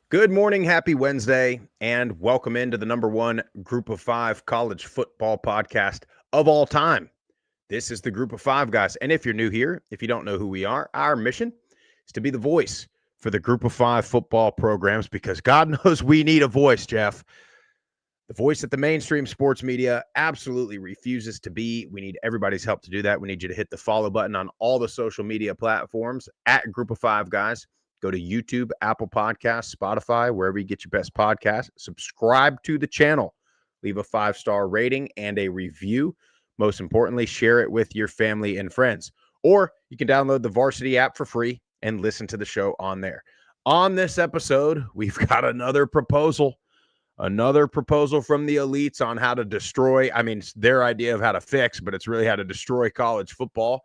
Good morning, happy Wednesday, and welcome into the number one Group of Five college football podcast of all time. This is the Group of Five guys. And if you're new here, if you don't know who we are, our mission is to be the voice for the Group of Five football programs because God knows we need a voice, Jeff. The voice that the mainstream sports media absolutely refuses to be. We need everybody's help to do that. We need you to hit the follow button on all the social media platforms at Group of Five guys. Go to YouTube, Apple Podcasts, Spotify, wherever you get your best podcast. Subscribe to the channel. Leave a 5-star rating and a review. Most importantly, share it with your family and friends. Or you can download the Varsity app for free and listen to the show on there. On this episode, we've got another proposal from the elites on how to destroy. I mean, it's their idea of how to fix, but it's really how to destroy college football.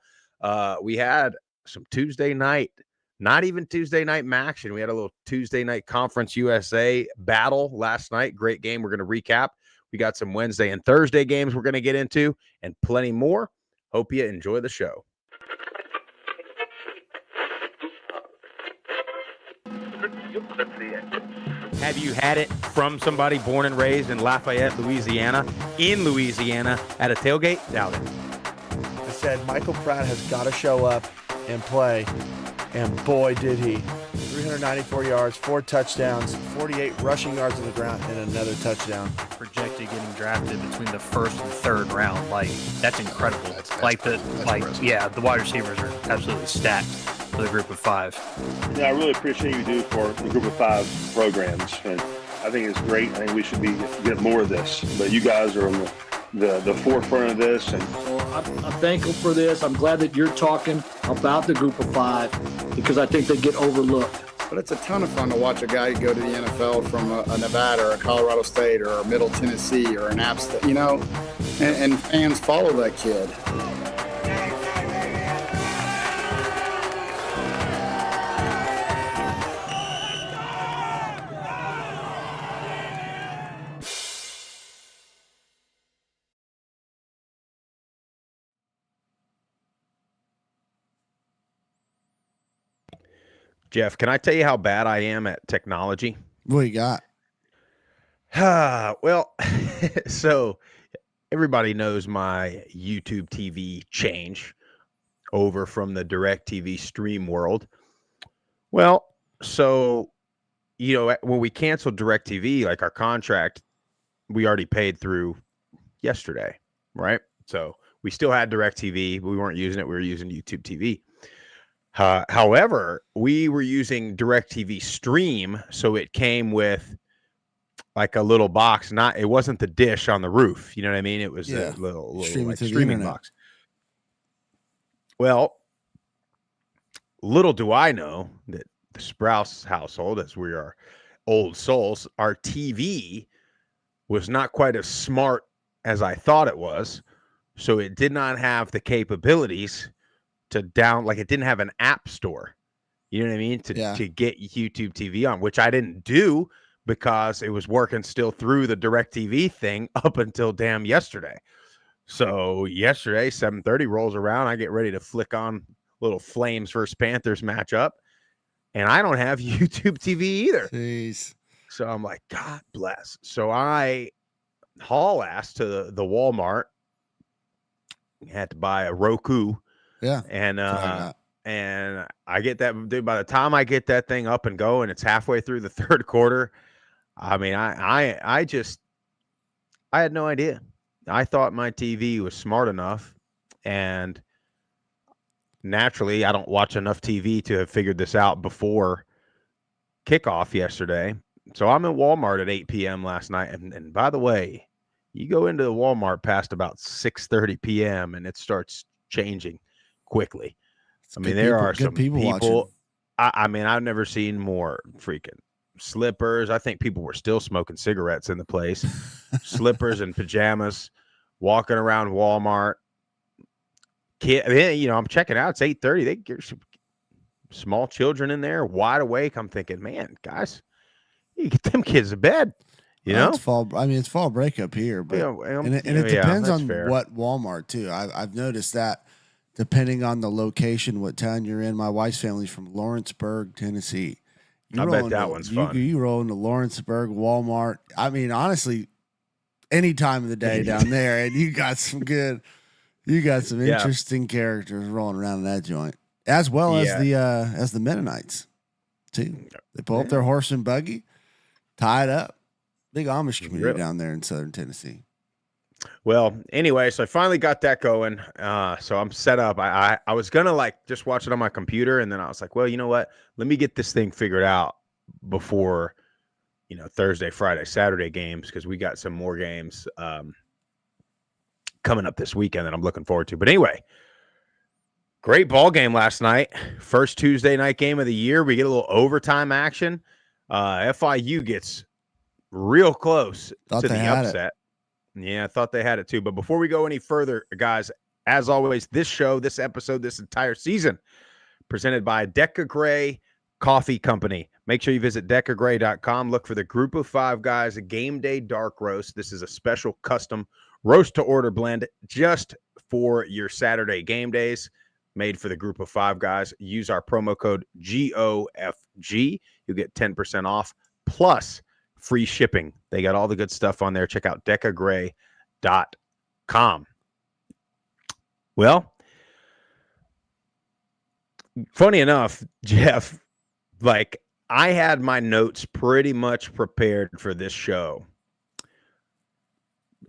We had some Tuesday night. Not even Tuesday night action. We had a little Tuesday night Conference USA battle last night. Great game. We're going to recap. We got some Wednesday and Thursday games we're going to get into and plenty more. Hope you enjoy the show. Have you had it from somebody born and raised in Lafayette, Louisiana, at a tailgate? Doubt it. I said Michael Pratt has got to show up and play. And boy, did he. 394 yards, 4 touchdowns, 48 rushing yards on the ground, and another touchdown. Projected getting drafted between the first and third round. Like, that's incredible. The wide receivers are absolutely stacked for the Group of Five. Yeah, I really appreciate you do for the Group of Five programs. And I think it's great. I think we should get more of this. But you guys are on the forefront of this. And I'm thankful for this. I'm glad that you're talking about the Group of Five because I think they get overlooked. But it's a ton of fun to watch a guy go to the NFL from a Nevada or a Colorado State or a Middle Tennessee or an App State, and fans follow that kid. Jeff, can I tell you how bad I am at technology? What you got? Well, so everybody knows my YouTube TV change over from the DirecTV stream world. Well, so, when we canceled DirecTV, like our contract, we already paid through yesterday, right? So we still had DirecTV. We weren't using it. We were using YouTube TV. However, we were using DirecTV Stream, so it came with like a little box. It wasn't the dish on the roof. You know what I mean? It was a little like streaming box. Well, little do I know that the Sprouse household, as we are old souls, our TV was not quite as smart as I thought it was. So it did not have the capabilities to it didn't have an app store, you know what I mean? To get YouTube TV on, which I didn't do because it was working still through the DirecTV thing up until damn yesterday. So yesterday, 7:30 rolls around. I get ready to flick on little Flames versus Panthers matchup, and I don't have YouTube TV either. Jeez. So I'm like, God bless. So I haul ass to the Walmart. Had to buy a Roku. Yeah. And I get that, dude, by the time I get that thing up and going, it's halfway through the third quarter. I mean, I had no idea. I thought my TV was smart enough, and naturally I don't watch enough TV to have figured this out before kickoff yesterday. So I'm in Walmart at 8 p.m. last night. And by the way, you go into the Walmart past about 6:30 p.m. and it starts changing quickly. There are some people. I've never seen more freaking slippers. I think people were still smoking cigarettes in the place. Slippers and pajamas, walking around Walmart. I'm checking out. It's 8:30. They get some small children in there, wide awake. I'm thinking, man, guys, you get them kids to bed. It's fall break up here, but it depends on what Walmart too. I've noticed that. Depending on the location, what town you're in. My wife's family's from Lawrenceburg, Tennessee. I bet that one's fun. You roll into Lawrenceburg, Walmart. I mean, honestly, any time of the day down there, and you got some interesting characters rolling around in that joint, as well as the Mennonites too. They pull up their horse and buggy, tie it up. Big Amish community down there in Southern Tennessee. Well, anyway, so I finally got that going. So I'm set up. I was gonna just watch it on my computer, and then I was like, well, you know what? Let me get this thing figured out before, Thursday, Friday, Saturday games, because we got some more games coming up this weekend that I'm looking forward to. But anyway, great ball game last night. First Tuesday night game of the year. We get a little overtime action. FIU gets real close to the upset. Yeah, I thought they had it too. But before we go any further, guys, as always, this show, this episode, this entire season, presented by Deca Gray Coffee Company. Make sure you visit decagray.com. Look for the Group of Five Guys Game Day Dark Roast. This is a special custom roast-to-order blend just for your Saturday game days, made for the Group of Five Guys. Use our promo code GOFG. You'll get 10% off, plus free shipping. They got all the good stuff on there. Check out decagray.com. Well, funny enough, Jeff, I had my notes pretty much prepared for this show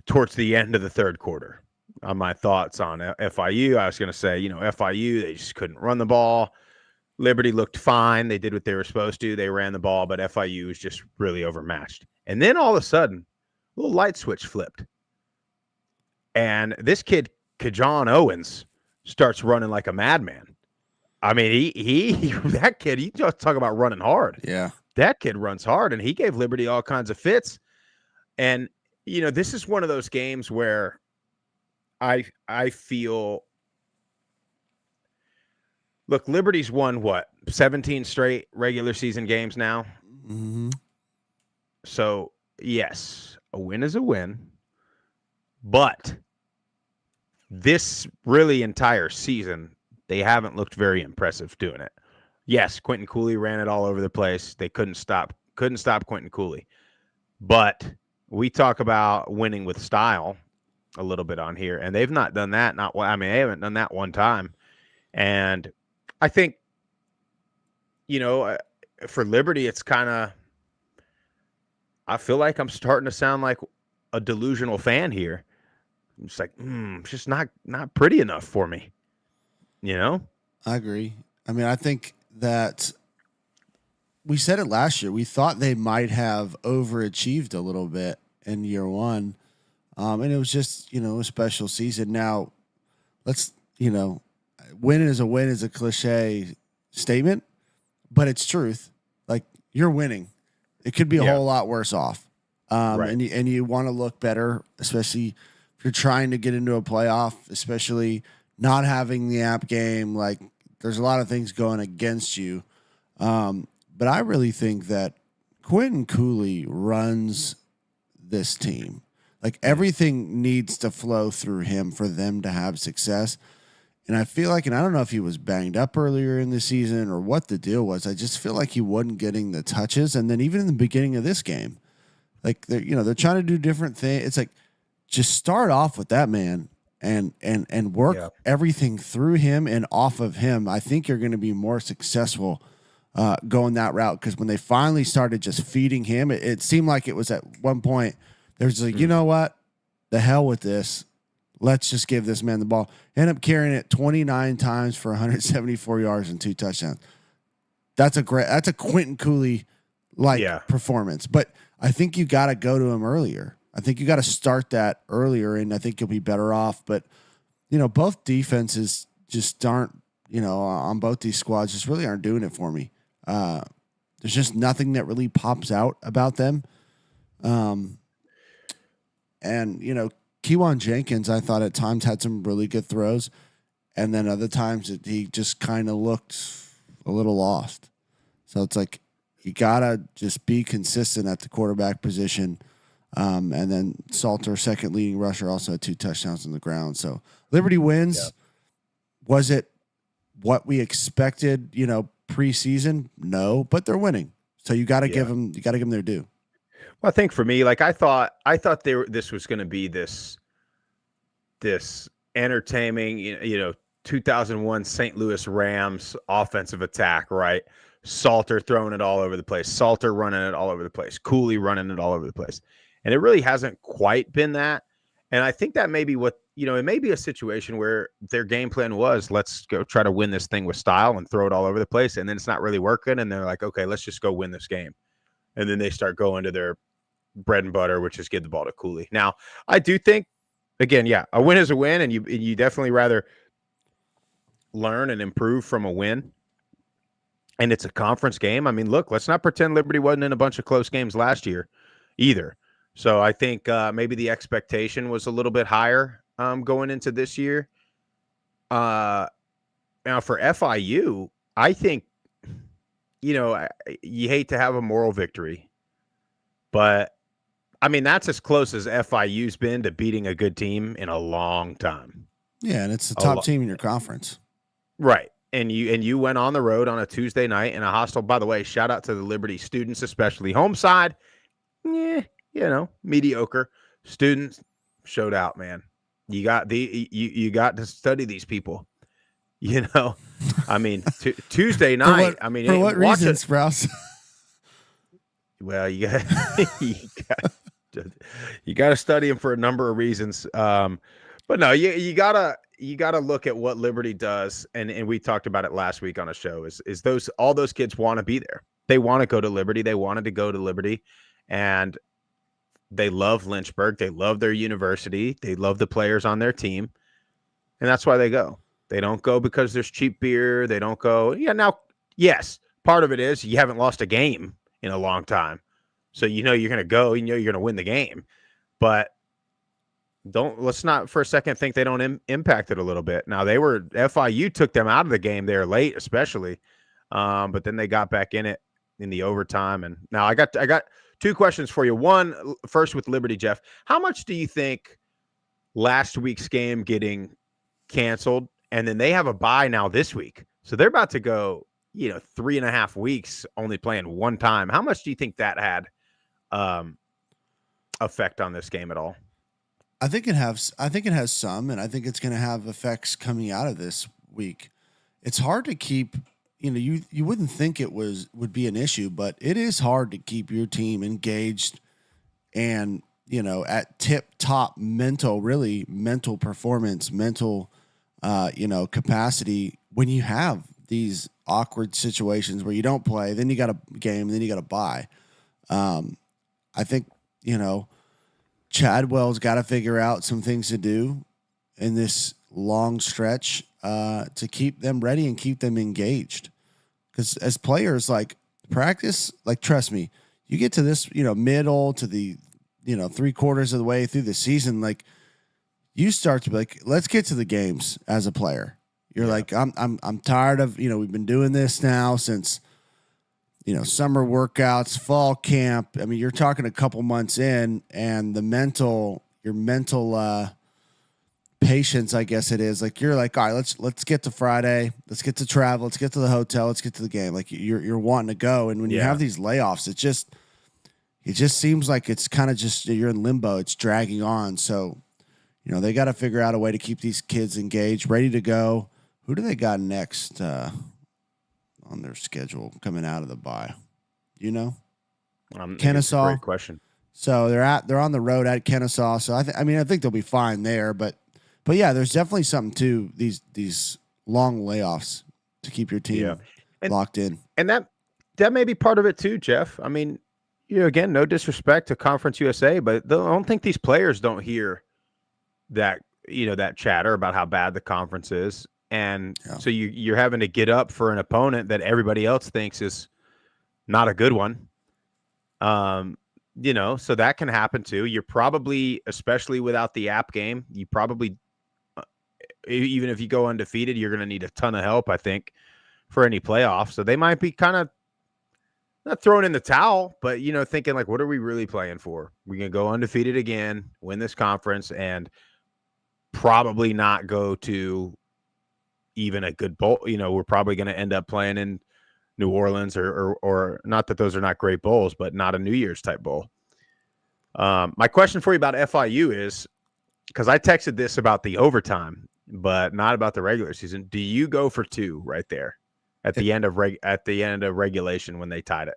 towards the end of the third quarter on my thoughts on FIU. I was going to say, FIU, they just couldn't run the ball. Liberty looked fine. They did what they were supposed to. They ran the ball, but FIU was just really overmatched. And then all of a sudden, a little light switch flipped. And this kid, Kajon Owens, starts running like a madman. I mean, that kid, you just talk about running hard. Yeah. That kid runs hard, and he gave Liberty all kinds of fits. And, this is one of those games where I feel, look, Liberty's won 17 straight regular season games now. Mm-hmm. So, yes, a win is a win. But this really entire season, they haven't looked very impressive doing it. Yes, Quentin Cooley ran it all over the place. They couldn't stop Quentin Cooley. But we talk about winning with style a little bit on here, and they've not done that. They haven't done that one time. And I think, for Liberty, it's kind of, I feel like I'm starting to sound like a delusional fan here. I'm just like, it's just not pretty enough for me. I agree. I mean, I think that we said it last year. We thought they might have overachieved a little bit in year one. And it was just, a special season. Now, let's, win is a win is a cliche statement, but it's truth. Like, you're winning. It could be a whole lot worse off. Right. And you want to look better, especially if you're trying to get into a playoff, especially not having the app game. Like, there's a lot of things going against you. But I really think that Quentin Cooley runs this team. Like, everything needs to flow through him for them to have success. And I feel like, and I don't know if he was banged up earlier in the season or what the deal was. I just feel like he wasn't getting the touches. And then even in the beginning of this game, like, they're trying to do different things. It's like, just start off with that man and work everything through him and off of him. I think you're going to be more successful going that route, because when they finally started just feeding him, it seemed like it was at one point, there's like, you know what? The hell with this. Let's just give this man the ball. End up carrying it 29 times for 174 yards and 2 touchdowns. That's a Quentin Cooley performance. But I think you got to go to him earlier. I think you got to start that earlier, and I think you'll be better off. But, both defenses just aren't, on both these squads just really aren't doing it for me. There's just nothing that really pops out about them. And, Kewan Jenkins, I thought at times had some really good throws, and then other times he just kind of looked a little lost. So it's like, you got to just be consistent at the quarterback position. And then Salter, second leading rusher, also had 2 touchdowns on the ground. So Liberty wins. Yep. Was it what we expected, preseason? No, but they're winning. So you got to give them their due. Well, I think for me, like I thought this was going to be this entertaining, 2001 St. Louis Rams offensive attack, right? Salter throwing it all over the place, Salter running it all over the place, Cooley running it all over the place. And it really hasn't quite been that. And I think that may be what, it may be a situation where their game plan was, let's go try to win this thing with style and throw it all over the place. And then it's not really working. And they're like, okay, let's just go win this game. And then they start going to their bread and butter, which is give the ball to Cooley. Now, I do think, again, a win is a win, and you definitely rather learn and improve from a win. And it's a conference game. I mean, look, let's not pretend Liberty wasn't in a bunch of close games last year either. So I think maybe the expectation was a little bit higher going into this year. Now for FIU, I think, you hate to have a moral victory, but I mean, that's as close as FIU's been to beating a good team in a long time. Yeah, and it's the top team in your conference. Right. And you went on the road on a Tuesday night in a hostile. By the way, shout out to the Liberty students, especially home side. Mediocre. Students showed out, man. You got to study these people. I mean, Tuesday night. For what reason, Sprouse? Well, you got to study them for a number of reasons. But no, you gotta look at what Liberty does, and we talked about it last week on a show. Is all those kids want to be there? They want to go to Liberty. They wanted to go to Liberty, and they love Lynchburg. They love their university. They love the players on their team, and that's why they go. They don't go because there's cheap beer. They don't go. Yeah, now, yes, part of it is you haven't lost a game in a long time, so you're going to go. You're going to win the game, but let's not for a second think they don't impact it a little bit. Now FIU took them out of the game there late, especially, but then they got back in it in the overtime. And now I got two questions for you. One, first with Liberty, Jeff, how much do you think last week's game getting canceled, and then they have a bye now this week, so they're about to go 3.5 weeks only playing one time? How much do you think that had effect on this game at all? I think it has some, and I think it's going to have effects coming out of this week. It's hard to keep, you wouldn't think it would be an issue, but it is hard to keep your team engaged and, at tip top mental performance, mental, capacity when you have these awkward situations where you don't play, then you got a game, then you got to bye. I think, Chadwell's got to figure out some things to do in this long stretch to keep them ready and keep them engaged. Because as players, practice, trust me, you get to this, middle to the, 3/4 of the way through the season, you start to be like, let's get to the games as a player. You're like, I'm tired of, we've been doing this now since, summer workouts, fall camp. I mean, you're talking a couple months in, and your mental patience, I guess it is. You're like, all right, let's get to Friday. Let's get to travel. Let's get to the hotel. Let's get to the game. You're wanting to go. And when you have these layoffs, it just seems like it's kind of just, you're in limbo. It's dragging on. So, they got to figure out a way to keep these kids engaged, ready to go. Who do they got next on their schedule coming out of the bye? Kennesaw. Great question. So they're on the road at Kennesaw. So I think they'll be fine there. But yeah, there's definitely something to these long layoffs to keep your team locked in. And that may be part of it too, Jeff. I mean, again, no disrespect to Conference USA, but I don't think these players don't hear that that chatter about how bad the conference is. And so you're having to get up for an opponent that everybody else thinks is not a good one. So that can happen too. You're probably, especially without the app game, you probably, even if you go undefeated, you're going to need a ton of help, I think, for any playoffs. So they might be kind of not throwing in the towel, but, thinking what are we really playing for? We're going to go undefeated again, win this conference, and probably not go to even a good bowl. We're probably going to end up playing in New Orleans, or not that those are not great bowls, but not a New Year's type bowl. My question for you about FIU is, because I texted this about the overtime, but not about the regular season. Do you go for 2 right there at the end of regulation when they tied it?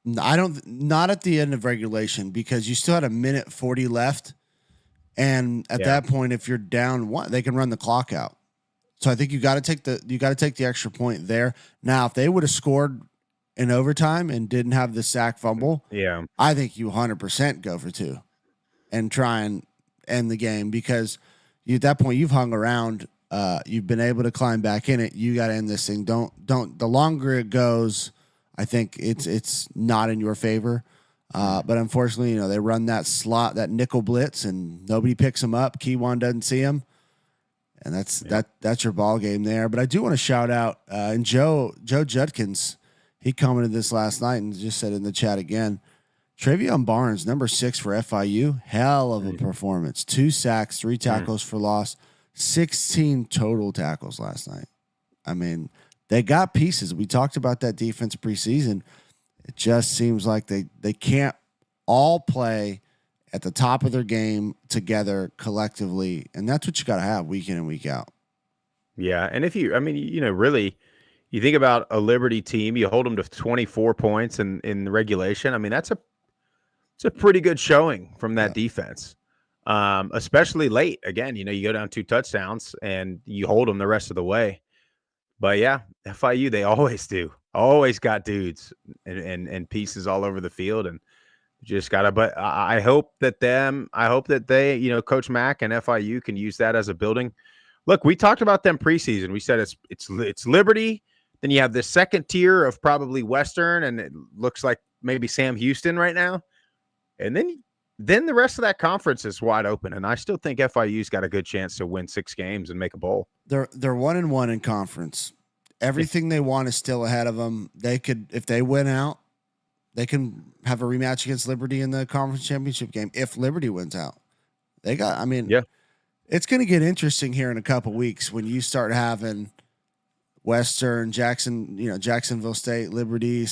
Not at the end of regulation, because you still had a minute 40 left. And at that point, if you're down 1, they can run the clock out. So I think you got to take the extra point there. Now, if they would have scored in overtime and didn't have the sack fumble, I think you 100% go for 2 and try and end the game, because at that point you've hung around. You've been able to climb back in it. You got to end this thing. Don't. The longer it goes, I think it's not in your favor. But unfortunately, they run that slot, that nickel blitz, and nobody picks them up. Keywan doesn't see him, and that's your ball game there. But I do want to shout out and Joe Judkins. He commented this last night and just said in the chat again, Travion Barnes, number 6 for FIU, hell of a performance. 2 sacks, 3 tackles for loss, 16 total tackles last night. I mean, they got pieces. We talked about that defense preseason. It just seems like they can't all play at the top of their game together collectively, and that's what you got to have week in and week out. Yeah, and if really, you think about a Liberty team, you hold them to 24 points in the regulation. I mean, it's a pretty good showing from that defense, especially late. Again, you go down 2 touchdowns and you hold them the rest of the way. But yeah, FIU, they always got dudes and pieces all over the field, and just gotta. But I hope that they, Coach Mack and FIU can use that as a building. Look, we talked about them preseason. We said it's Liberty. Then you have this second tier of probably Western, and it looks like maybe Sam Houston right now. And then the rest of that conference is wide open, and I still think FIU's got a good chance to win 6 games and make a bowl. They're 1-1 in conference. Everything they want is still ahead of them. They could, if they win out, they can have a rematch against Liberty in the conference championship game. If Liberty wins out, it's going to get interesting here in a couple weeks when you start having Western, Jacksonville State, Liberty,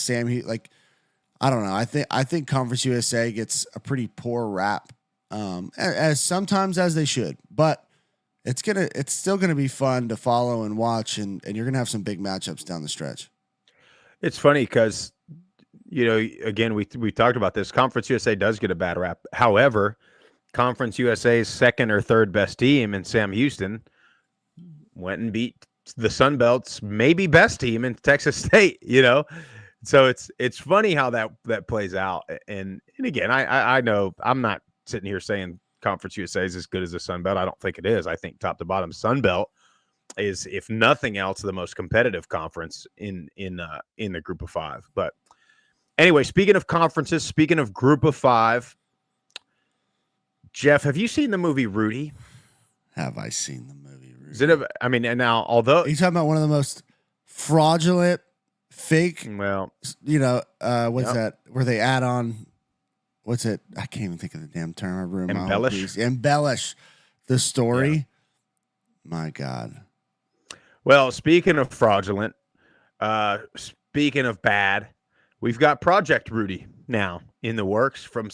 I don't know. I think Conference USA gets a pretty poor rap, as sometimes as they should, but it's still gonna be fun to follow and watch, and you're gonna have some big matchups down the stretch. It's funny because again, we talked about this. Conference USA does get a bad rap. However, Conference USA's second or third best team in Sam Houston went and beat the Sun Belt's maybe best team in Texas State. So it's funny how that plays out. And again, I know I'm not sitting here saying Conference USA is as good as the Sun Belt. I don't think it is. I think top to bottom Sun Belt is, if nothing else, the most competitive conference in the Group of 5. But anyway, speaking of conferences, speaking of Group of 5, Jeff, have you seen the movie Rudy? Have I seen the movie Rudy? Is it and now, although you're talking about one of the most fraudulent, fake, what's that? Where they add on, what's it? I can't even think of the damn term. I ruined embellish the story. Yeah. My God. Well, speaking of fraudulent, speaking of bad, we've got Project Rudy now in the works from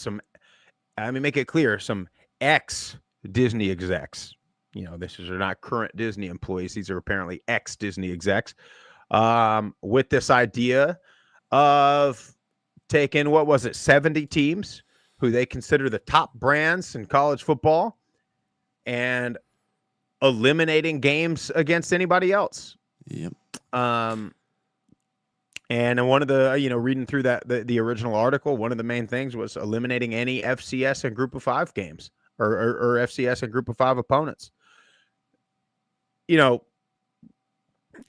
make it clear, some ex-Disney execs. These are not current Disney employees. These are apparently ex-Disney execs. With this idea of taking, 70 teams who they consider the top brands in college football and eliminating games against anybody else. Yep. And one of the, reading through the original article, one of the main things was eliminating any FCS and Group of 5 games or FCS and Group of 5 opponents.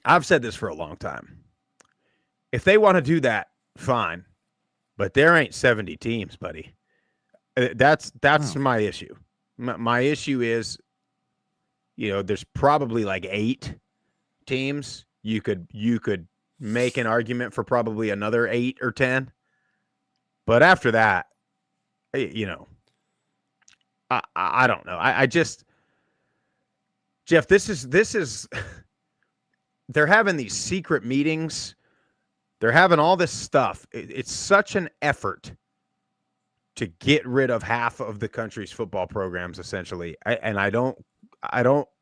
I've said this for a long time. If they want to do that, fine. But there ain't 70 teams, buddy. That's my issue. My issue is, there's probably like 8 teams. You could make an argument for probably another 8 or 10. But after that, I don't know. I just, Jeff, this is they're having these secret meetings they're having all this stuff. It's such an effort to get rid of half of the country's football programs, essentially. I don't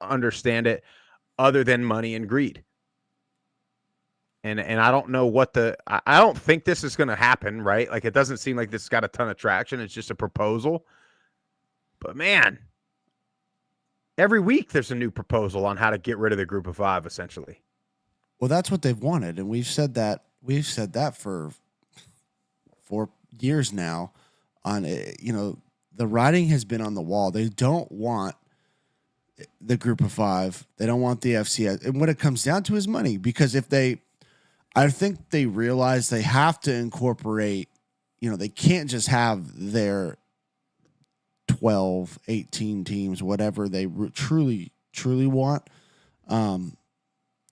understand it other than money and greed. And I don't know what I don't think this is going to happen, right? Like, it doesn't seem like this has got a ton of traction. It's just a proposal. But man, every week there's a new proposal on how to get rid of the group of five, essentially. Well, that's what they've wanted. And we've said that for 4 years now on, the writing has been on the wall. They don't want the group of five. They don't want the FCS. And what it comes down to is money, because I think they realize they have to incorporate, they can't just have their 12, 18 teams, whatever they truly want.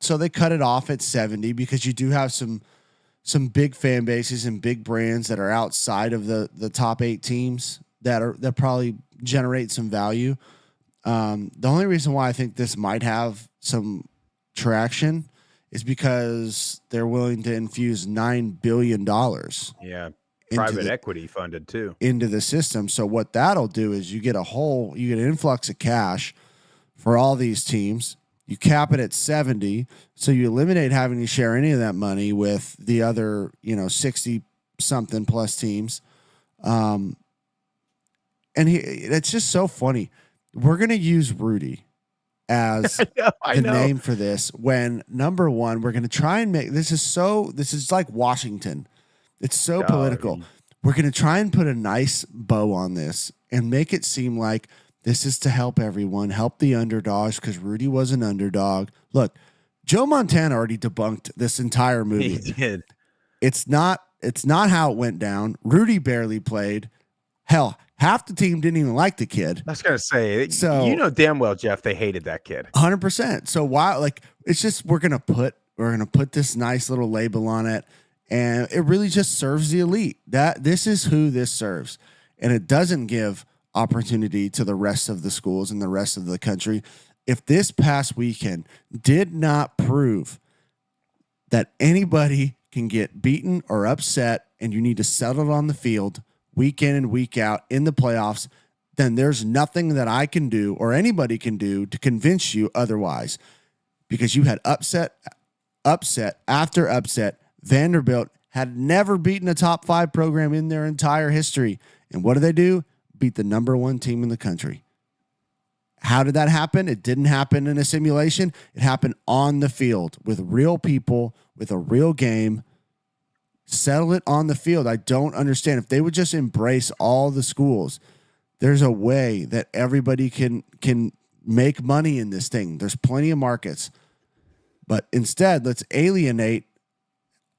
So they cut it off at 70 because you do have some big fan bases and big brands that are outside of the top 8 teams that probably generate some value. The only reason why I think this might have some traction is because they're willing to infuse $9 billion. Yeah. Private equity funded too into the system. So what that'll do is you get an influx of cash for all these teams. You cap it at 70. So you eliminate having to share any of that money with the other, 60 something plus teams. And it's just so funny. We're going to use Rudy as the name for this, when number one, we're going to try and make, this is like Washington. It's so political. We're going to try and put a nice bow on this and make it seem like this is to help everyone, help the underdogs, because Rudy was an underdog. Look, Joe Montana already debunked this entire movie. He did. It's not how it went down. Rudy barely played. Hell, half the team didn't even like the kid. I was going to say, so damn well, Jeff, they hated that kid. 100%. So why, it's just, we're going to put this nice little label on it. And it really just serves the elite. This is who this serves. And it doesn't give opportunity to the rest of the schools and the rest of the country. If this past weekend did not prove that anybody can get beaten or upset and you need to settle it on the field week in and week out in the playoffs, then there's nothing that I can do or anybody can do to convince you otherwise, because you had upset after upset. Vanderbilt had never beaten a top 5 program in their entire history. And what do? Beat the number 1 team in the country. How did that happen? It didn't happen in a simulation. It happened on the field with real people, with a real game. Settle it on the field. I don't understand. If they would just embrace all the schools, there's a way that everybody can make money in this thing. There's plenty of markets. But instead, let's alienate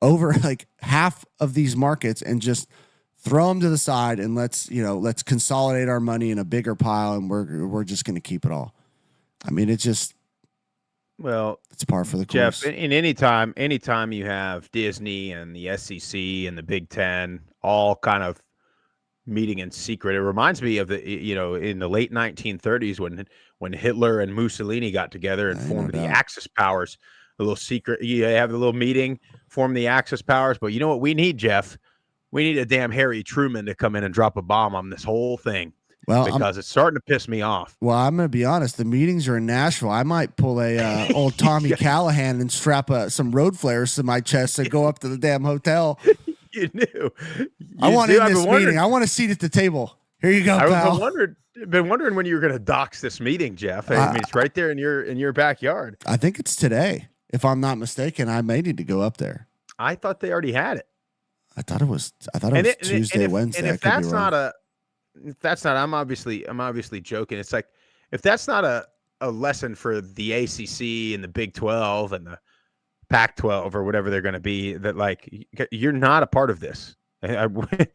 over half of these markets and just throw them to the side, and let's consolidate our money in a bigger pile, and we're just going to keep it all. I mean, it's par for the course. Jeff, in anytime you have Disney and the SEC and the Big Ten all kind of meeting in secret, it reminds me of in the late 1930s when Hitler and Mussolini got together and formed the Axis powers. A little secret. You have a little meeting, form the Axis powers. But you know what we need, Jeff? We need a damn Harry Truman to come in and drop a bomb on this whole thing. Well, because it's starting to piss me off. Well, I'm going to be honest. The meetings are in Nashville. I might pull a old Tommy Callahan and strap some road flares to my chest and go up to the damn hotel. You knew. I want in this meeting. I want a seat at the table. Here you go, pal. I've been wondering when you were going to dox this meeting, Jeff. I mean, it's right there in your backyard. I think it's today. If I'm not mistaken, I may need to go up there. I thought they already had it. I thought it was Tuesday, Wednesday. And if that's not, I'm obviously joking. It's like, if that's not a lesson for the ACC and the Big 12 and the Pac-12 or whatever they're going to be, that you're not a part of this. We're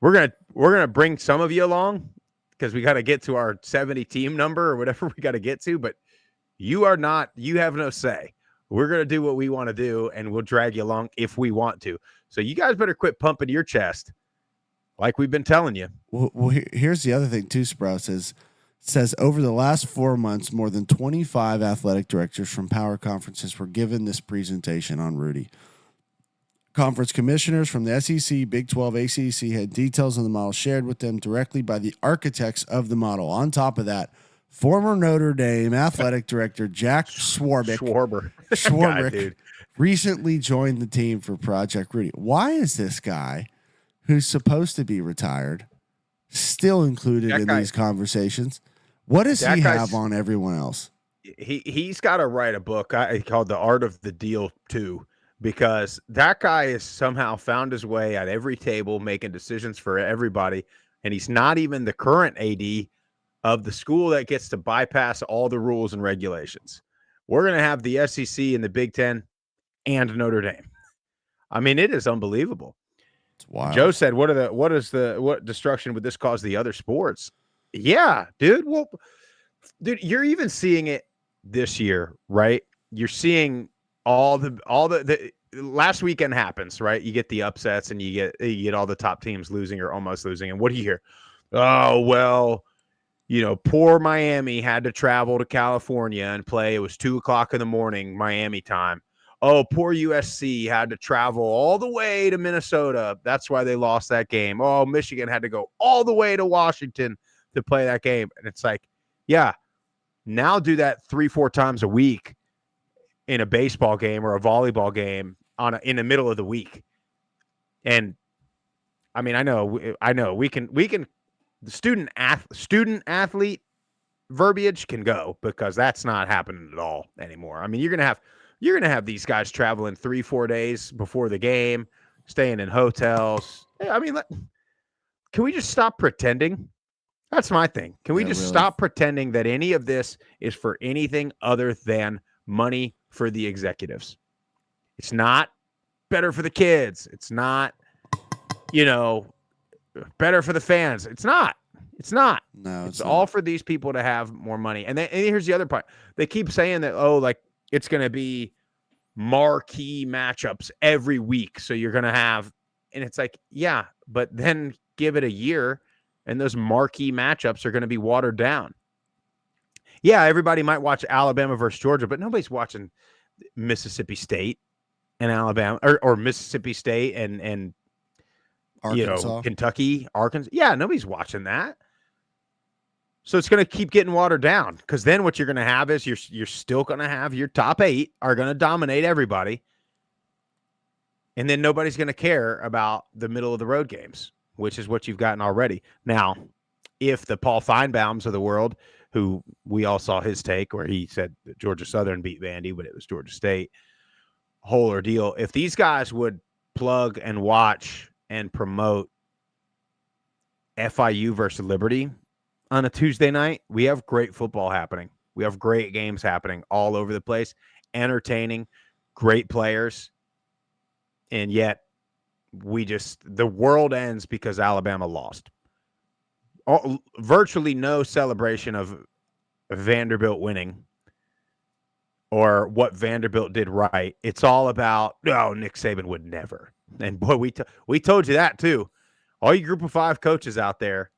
gonna bring some of you along because we got to get to our 70 team number or whatever we got to get to, but you are not. You have no say. We're going to do what we want to do, and we'll drag you along if we want to. So you guys better quit pumping your chest like we've been telling you. Well, here's the other thing, too, Sprouse. Says over the last 4 months, more than 25 athletic directors from power conferences were given this presentation on Rudy. Conference commissioners from the SEC, Big 12, ACC had details on the model shared with them directly by the architects of the model. On top of that, former Notre Dame athletic director Jack Schwarber. Schwarbrick dude. recently joined the team for Project Rudy. Why is this guy, who's supposed to be retired, still included in these conversations? What does he have on everyone else? He's got to write a book called The Art of the Deal 2, because that guy has somehow found his way at every table, making decisions for everybody, and he's not even the current AD of the school that gets to bypass all the rules and regulations. We're going to have the SEC and the Big Ten and Notre Dame. I mean, it is unbelievable. It's wild. Joe said, what destruction would this cause the other sports? Yeah, dude. Well, dude, you're even seeing it this year, right? You're seeing all the last weekend happens, right? You get the upsets and you get all the top teams losing or almost losing. And what do you hear? Oh, well, poor Miami had to travel to California and play. It was 2:00 in the morning, Miami time. Oh, poor USC had to travel all the way to Minnesota. That's why they lost that game. Oh, Michigan had to go all the way to Washington to play that game. And it's like, yeah, now do that 3-4 times a week in a baseball game or a volleyball game in the middle of the week. And I mean, I know we can the student athlete verbiage can go, because that's not happening at all anymore. I mean, you're gonna have these guys traveling 3-4 days before the game, staying in hotels. I mean, can we just stop pretending? That's my thing. Can we just stop pretending that any of this is for anything other than money for the executives? It's not better for the kids. It's not, better for the fans. It's not. No, it's all for these people to have more money. And here's the other part. They keep saying that, it's going to be marquee matchups every week. So you're going to have, and it's like, yeah, but then give it a year and those marquee matchups are going to be watered down. Yeah, everybody might watch Alabama versus Georgia, but nobody's watching Mississippi State and Alabama or Mississippi State and Arkansas. Kentucky, Arkansas. Yeah, nobody's watching that. So it's going to keep getting watered down, because then what you're going to have is you're still going to have your top 8 are going to dominate everybody. And then nobody's going to care about the middle of the road games, which is what you've gotten already. Now, if the Paul Feinbaums of the world, who we all saw his take where he said that Georgia Southern beat Vandy, but it was Georgia State, whole ordeal. If these guys would plug and watch and promote FIU versus Liberty on a Tuesday night, we have great football happening. We have great games happening all over the place, entertaining, great players. And yet the world ends because Alabama lost. Virtually no celebration of Vanderbilt winning or what Vanderbilt did right. It's all about, Nick Saban would never. And boy, we told you that too. All you Group of 5 coaches out there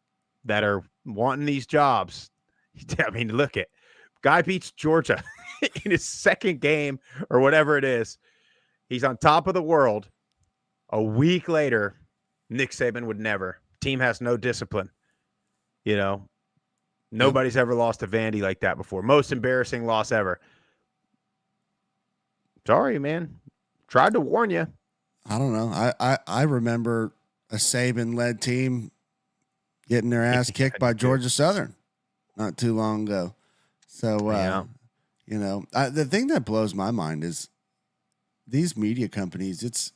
that are wanting these jobs. I mean, look at guy beats Georgia in his second game or whatever it is. He's on top of the world. A week later, Nick Saban would never. Team has no discipline. Nobody's ever lost to Vandy like that before. Most embarrassing loss ever. Sorry, man. Tried to warn you. I don't know. I remember a Saban-led team getting their ass kicked by Georgia Southern not too long ago. So, the thing that blows my mind is these media companies,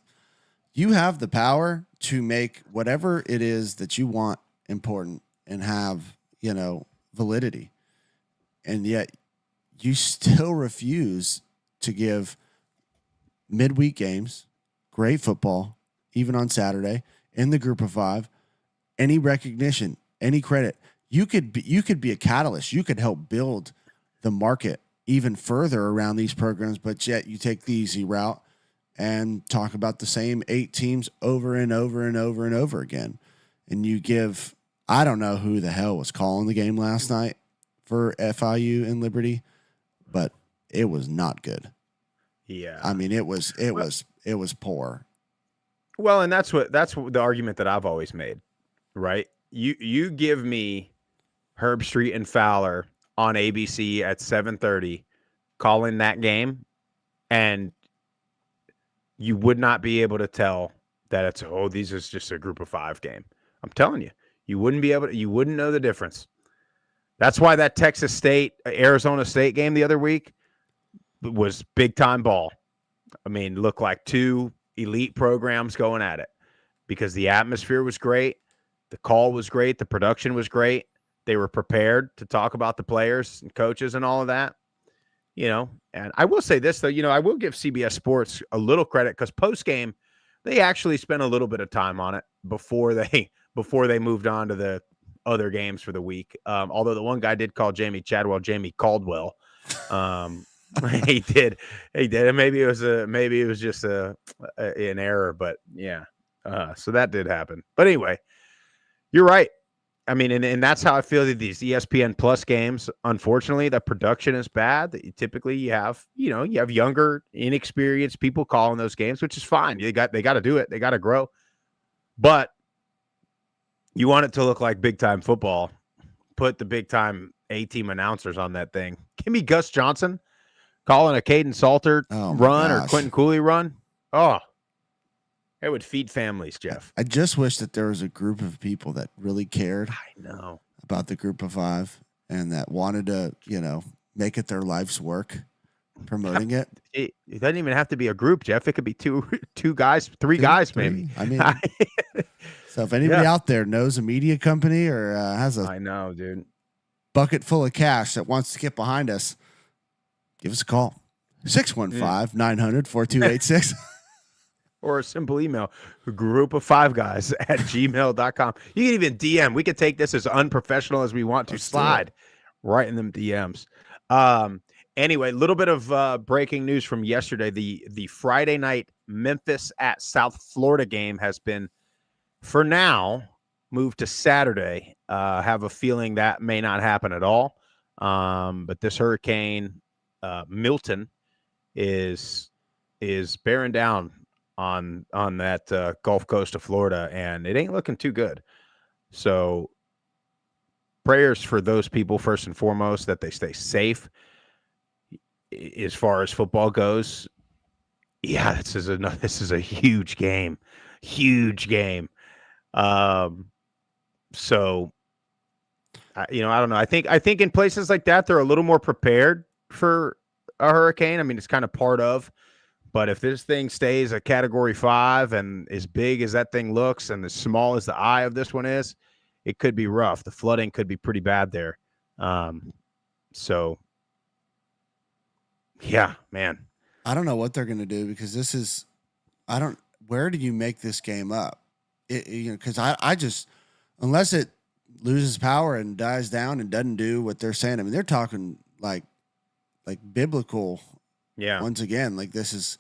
you have the power to make whatever it is that you want important and have, validity. And yet you still refuse to give midweek games, great football, even on Saturday, in the Group of 5, any recognition, any credit. You could be a catalyst. You could help build the market even further around these programs, but yet you take the easy route and talk about the same 8 teams over and over and over and over again. And you give, I don't know who the hell was calling the game last night for FIU and Liberty, but it was not good. Yeah. I mean, it was poor. Well, and that's the argument that I've always made, right? You give me Herb Street and Fowler on ABC at 7:30 calling that game, and you would not be able to tell that this is just a group of 5 game. I'm telling you, you wouldn't know the difference. That's why that Texas State, Arizona State game the other week was big time ball. I mean, looked like 2 elite programs going at it because the atmosphere was great. The call was great. The production was great. They were prepared to talk about the players and coaches and all of that, and I will say this though, I will give CBS Sports a little credit because post game, they actually spent a little bit of time on it before they moved on to the other games for the week. Although the one guy did call Jamie Jamie Caldwell. He did. And maybe it was just an error, but yeah. So that did happen. But anyway, you're right. I mean, and that's how I feel that these ESPN Plus games, unfortunately, the production is bad. Typically you have younger, inexperienced people calling those games, which is fine. They got to do it. They got to grow. But you want it to look like big time football. Put the big time A-team announcers on that thing. Give me Gus Johnson calling a Caden Salter run or Quentin Cooley run. Oh, it would feed families, Jeff. I just wish that there was a group of people that really cared. I know about the group of 5 and that wanted to, make it their life's work promoting it. It doesn't even have to be a group, Jeff. It could be two guys, three guys, maybe. I mean, so if anybody out there knows a media company or has a I know, dude, bucket full of cash that wants to get behind us, give us a call. 615-900-4286. Or a simple email, group5guys@gmail.com. You can even DM. We could take this as unprofessional as we want to. Slide right in them DMs. Anyway, a little bit of breaking news from yesterday. The Friday night Memphis at South Florida game has been, for now, moved to Saturday. Have a feeling that may not happen at all. But this hurricane, Milton, is bearing down on that Gulf Coast of Florida, and it ain't looking too good. So prayers for those people first and foremost, that they stay safe. As far as football goes, yeah, this is a huge game. So I don't know. I think in places like that, they're a little more prepared for a hurricane. I mean, it's kind of part of. But if this thing stays a Category 5 and as big as that thing looks and as small as the eye of this one is, it could be rough. The flooding could be pretty bad there. So, yeah, man. I don't know what they're going to do because this is – where do you make this game up? Because I just – unless it loses power and dies down and doesn't do what they're saying. I mean, they're talking like biblical – yeah. Once again, like this is,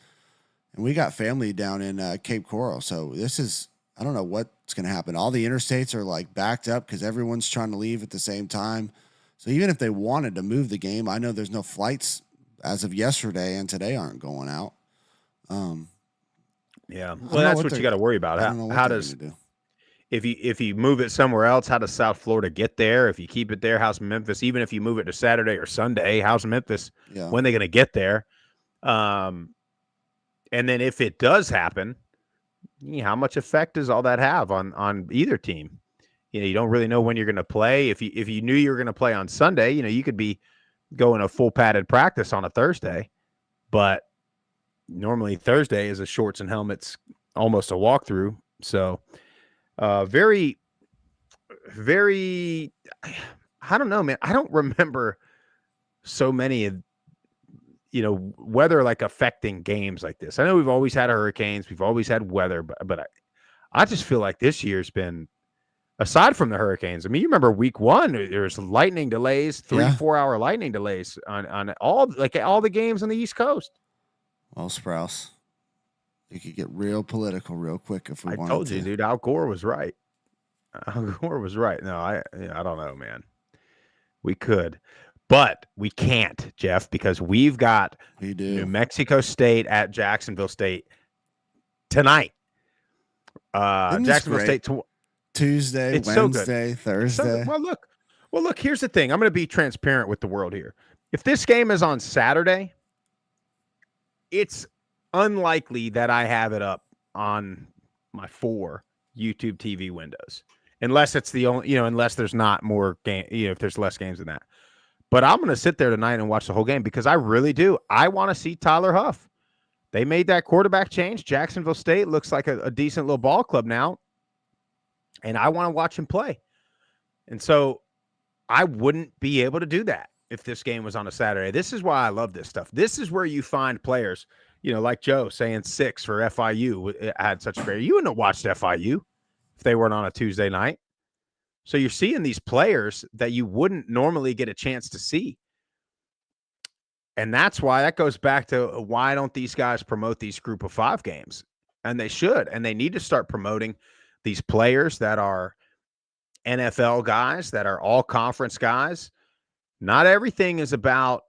and we got family down in Cape Coral. So this is, I don't know what's going to happen. All the interstates are like backed up because everyone's trying to leave at the same time. So even if they wanted to move the game, I know there's no flights as of yesterday and today aren't going out. Yeah. Well, that's what you got to worry about. How does, if you move it somewhere else, how does South Florida get there? If you keep it there, how's Memphis? Even if you move it to Saturday or Sunday, how's Memphis? Yeah. When are they going to get there? And then if it does happen, how much effect does all that have on either team? You don't really know when you're going to play. If you knew you were going to play on Sunday, you could be going a full padded practice on a Thursday, but normally Thursday is a shorts and helmets, almost a walkthrough. So, very, very, I don't know, man. I don't remember so many of, weather like affecting games like this. I know we've always had hurricanes, we've always had weather, but I just feel like this year's been, aside from the hurricanes. I mean, you remember week 1, there's lightning delays, 3-4 hour lightning delays on all the games on the East Coast. Well, Sprouse, you could get real political real quick if we wanted to. I told you, dude, Al Gore was right. No, I don't know, man. We could. But we can't, Jeff, because we do New Mexico State at Jacksonville State tonight. Isn't this Jacksonville great? State. Tuesday, It's so good. Wednesday, So, Thursday. well, look. Here's the thing. I'm going to be transparent with the world here. If this game is on Saturday, it's unlikely that I have it up on my 4 YouTube TV windows, unless it's the only, unless there's not more game, if there's less games than that. But I'm going to sit there tonight and watch the whole game because I really do. I want to see Tyler Huff. They made that quarterback change. Jacksonville State looks like a decent little ball club now, and I want to watch him play. And so I wouldn't be able to do that if this game was on a Saturday. This is why I love this stuff. This is where you find players, like Joe saying 6 for FIU had such a great. You wouldn't have watched FIU if they weren't on a Tuesday night. So you're seeing these players that you wouldn't normally get a chance to see. And that's why that goes back to why don't these guys promote these group of 5 games? And they should. And they need to start promoting these players that are NFL guys, that are all conference guys. Not everything is about,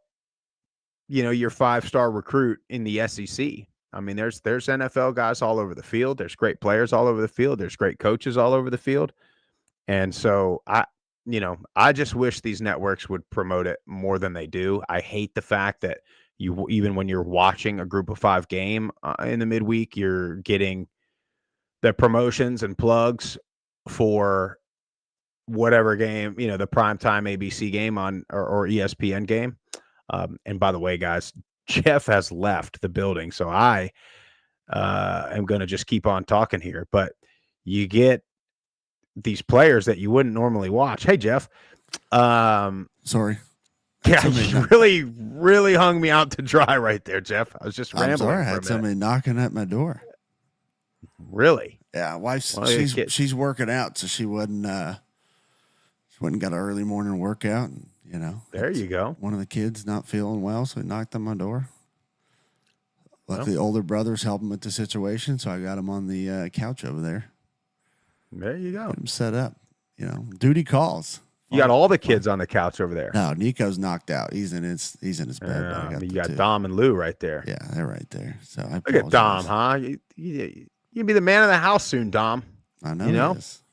your 5-star recruit in the SEC. I mean, there's NFL guys all over the field. There's great players all over the field. There's great coaches all over the field. And so I just wish these networks would promote it more than they do. I hate the fact that even when you're watching a group of 5 game in the midweek, you're getting the promotions and plugs for whatever game, the primetime ABC game on or ESPN game. And by the way, guys, Jeff has left the building, so I am going to just keep on talking here. But you get these players that you wouldn't normally watch. Hey, Jeff. Sorry. Yeah, you really, really hung me out to dry right there, Jeff. I was just rambling. I'm sorry, I had somebody knocking at my door. Really? Yeah, wife's she's working out, so she wouldn't got an early morning workout, and there you go. One of the kids not feeling well, so he knocked on my door. Luckily, the older brother's helping with the situation, so I got him on the couch over there. There you go. Get him set up. Duty calls. You got all the kids on the couch over there. No, Nico's knocked out. He's in his bed. You got Dom and Lou right there. Yeah, they're right there. So I look at Dom, huh? You'll be the man of the house soon, Dom. I know. He is.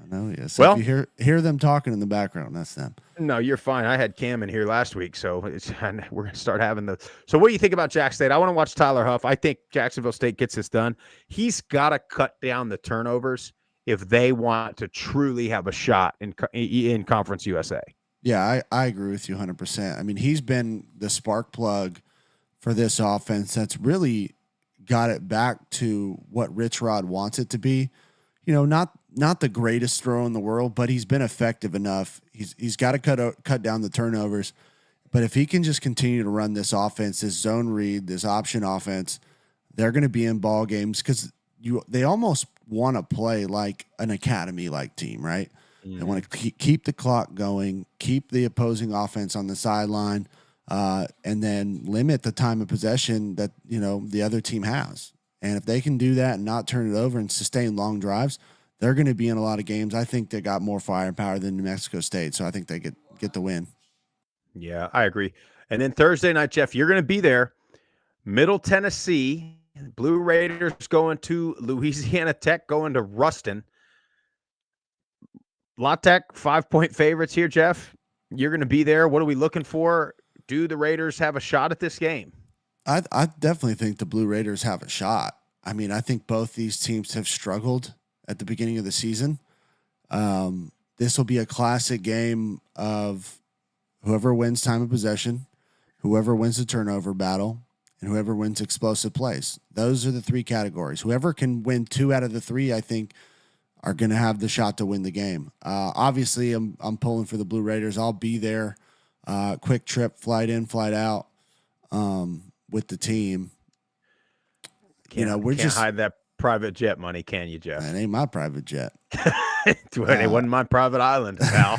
I know he is. So well, if you hear them talking in the background, that's them. No, you're fine. I had Cam in here last week, so we're going to start having the. So what do you think about Jack State? I want to watch Tyler Huff. I think Jacksonville State gets this done. He's got to cut down the turnovers if they want to truly have a shot in Conference USA. Yeah, I agree with you 100%. I mean, he's been the spark plug for this offense that's really got it back to what Rich Rod wants it to be. Not the greatest throw in the world, but he's been effective enough. He's got to cut down the turnovers. But if he can just continue to run this offense, this zone read, this option offense, they're going to be in ball games because they almost want to play like an academy-like team, right? Mm-hmm. They want to keep the clock going, keep the opposing offense on the sideline, and then limit the time of possession that the other team has. And if they can do that and not turn it over and sustain long drives, they're going to be in a lot of games. I think they got more firepower than New Mexico State, so I think they get the win. Yeah, I agree. And then Thursday night, Jeff, you're going to be there. Middle Tennessee, Blue Raiders going to Louisiana Tech, going to Ruston. La Tech, 5-point favorites here, Jeff. You're going to be there. What are we looking for? Do the Raiders have a shot at this game? I definitely think the Blue Raiders have a shot. I mean, I think both these teams have struggled at the beginning of the season. This will be a classic game of whoever wins time of possession, whoever wins the turnover battle, and whoever wins explosive plays. Those are the 3 categories. Whoever can win 2 out of the 3, I think, are going to have the shot to win the game. Obviously, I'm pulling for the Blue Raiders. I'll be there. Quick trip, flight in, flight out with the team. We're just hide that private jet money, can you, Jeff? That ain't my private jet. It wasn't my private island, pal.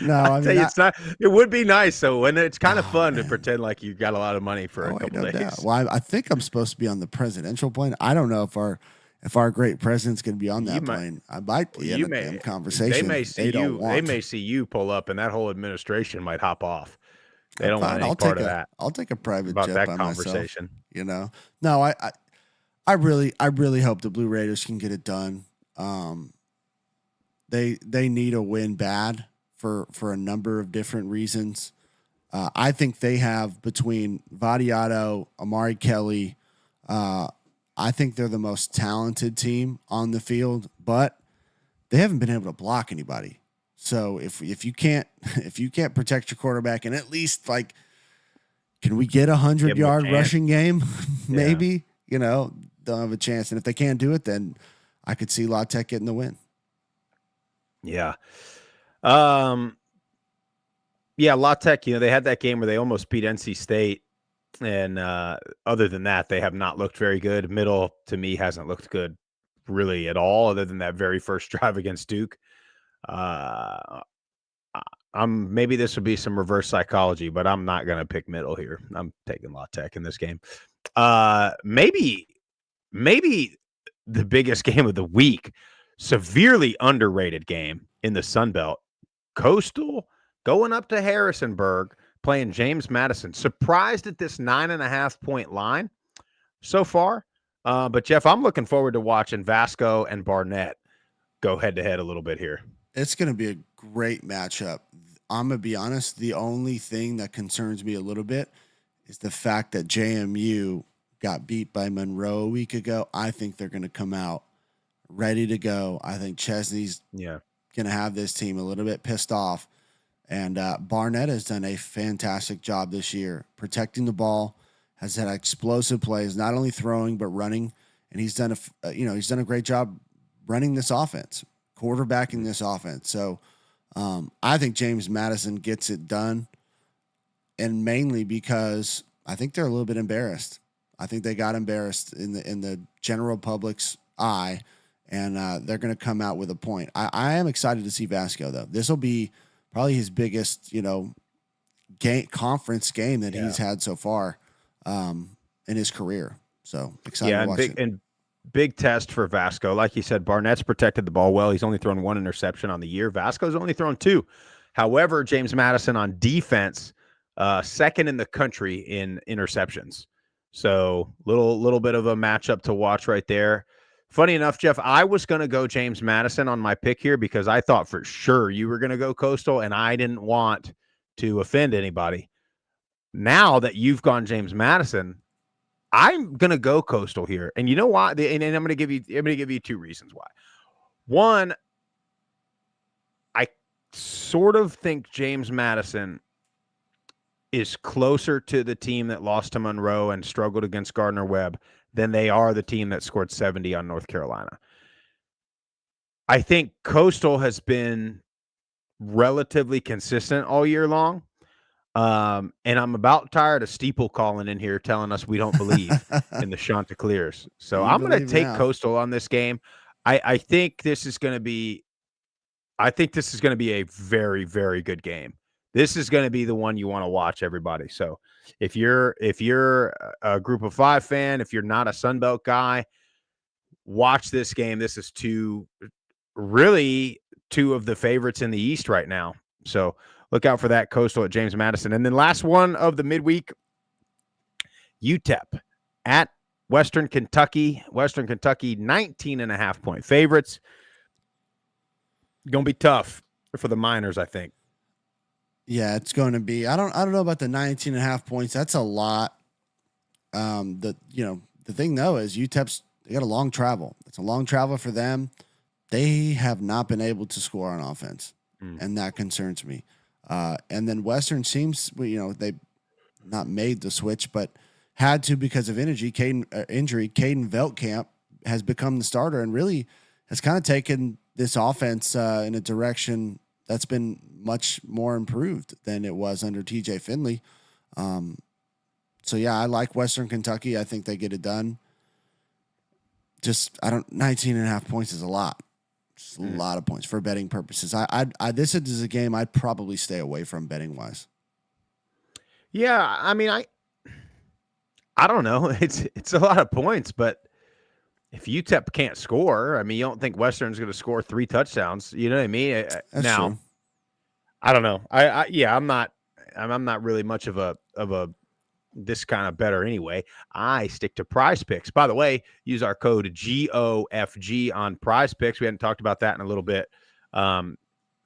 No, I mean, it's not. It would be nice, though, when it's kind of fun to pretend like you got a lot of money for a couple days. Doubt. Well, I think I'm supposed to be on the presidential plane. I don't know if our great president's going to be on that plane. I might be in the conversation. They may see you pull up, and that whole administration might hop off. They don't want any part of that. I'll take a private about jet that by conversation. Myself, No, I really hope the Blue Raiders can get it done. They need a win bad for a number of different reasons. I think they have, between Vadiato, Amari Kelly, I think they're the most talented team on the field, but they haven't been able to block anybody. So if you can't protect your quarterback, and at least, like, can we get 100-yard rushing game? Maybe, they'll have a chance. And if they can't do it, then I could see La Tech getting the win. Yeah. La Tech, they had that game where they almost beat NC State. And other than that, they have not looked very good. Middle, to me, hasn't looked good really at all, other than that very first drive against Duke. Maybe this would be some reverse psychology, but I'm not going to pick Middle here. I'm taking La Tech in this game. Maybe the biggest game of the week, severely underrated game in the Sun Belt. Coastal going up to Harrisonburg, playing James Madison. Surprised at this 9.5-point line so far. But Jeff, I'm looking forward to watching Vasco and Barnett go head to head a little bit here. It's going to be a great matchup. I'm going to be honest. The only thing that concerns me a little bit is the fact that JMU got beat by Monroe a week ago. I think they're going to come out ready to go. I think Chesney's going to have this team a little bit pissed off. And Barnett has done a fantastic job this year protecting the ball, has had explosive plays, not only throwing but running, and he's done a great job running this offense, quarterbacking this offense. So I think James Madison gets it done, and mainly because I think they're a little bit embarrassed. I think they got embarrassed in the general public's eye, and they're going to come out with a point. I am excited to see Vasco, though. This will be probably his biggest, conference game that he's had so far in his career. So excited to watch it. And big test for Vasco. Like you said, Barnett's protected the ball well. He's only thrown 1 interception on the year. Vasco's only thrown 2. However, James Madison on defense, second in the country in interceptions. So little bit of a matchup to watch right there. Funny enough, Jeff, I was going to go James Madison on my pick here because I thought for sure you were going to go Coastal, and I didn't want to offend anybody. Now that you've gone James Madison, I'm going to go Coastal here. And you know why? And I'm going to give you 2 reasons why. One, I sort of think James Madison is closer to the team that lost to Monroe and struggled against Gardner-Webb than they are the team that scored 70 on North Carolina. I think Coastal has been relatively consistent all year long. And I'm about tired of Steeple calling in here telling us we don't believe in the Chanticleers. So I'm going to take Coastal on this game. I think this is going to be a very, very good game. This is going to be the one you want to watch, everybody. So if you're a Group of 5 fan, if you're not a Sun Belt guy, watch this game. This is two of the favorites in the East right now. So look out for that, Coastal at James Madison. And then last one of the midweek, UTEP at Western Kentucky. Western Kentucky, 19.5-point favorites. Going to be tough for the Miners, I think. Yeah, it's going to be. I don't know about the 19.5 points. That's a lot. The thing though is UTEP's, they got a long travel. It's a long travel for them. They have not been able to score on offense, and that concerns me. And then Western seems, they not made the switch, but had to because of injury. Caden Veltkamp has become the starter and really has kind of taken this offense in a direction that's been much more improved than it was under TJ Finley. So yeah, I like Western Kentucky. I think they get it done. 19.5 points is a lot. Just a lot of points for betting purposes. This is a game I'd probably stay away from betting wise. Yeah. I mean, I don't know. It's a lot of points, but if UTEP can't score, I mean, you don't think Western's going to score 3 touchdowns. You know what I mean? Now, true. I don't know. I'm not really much of a this kind of better anyway. I stick to Prize Picks. By the way, use our code GOFG on Prize Picks. We hadn't talked about that in a little bit.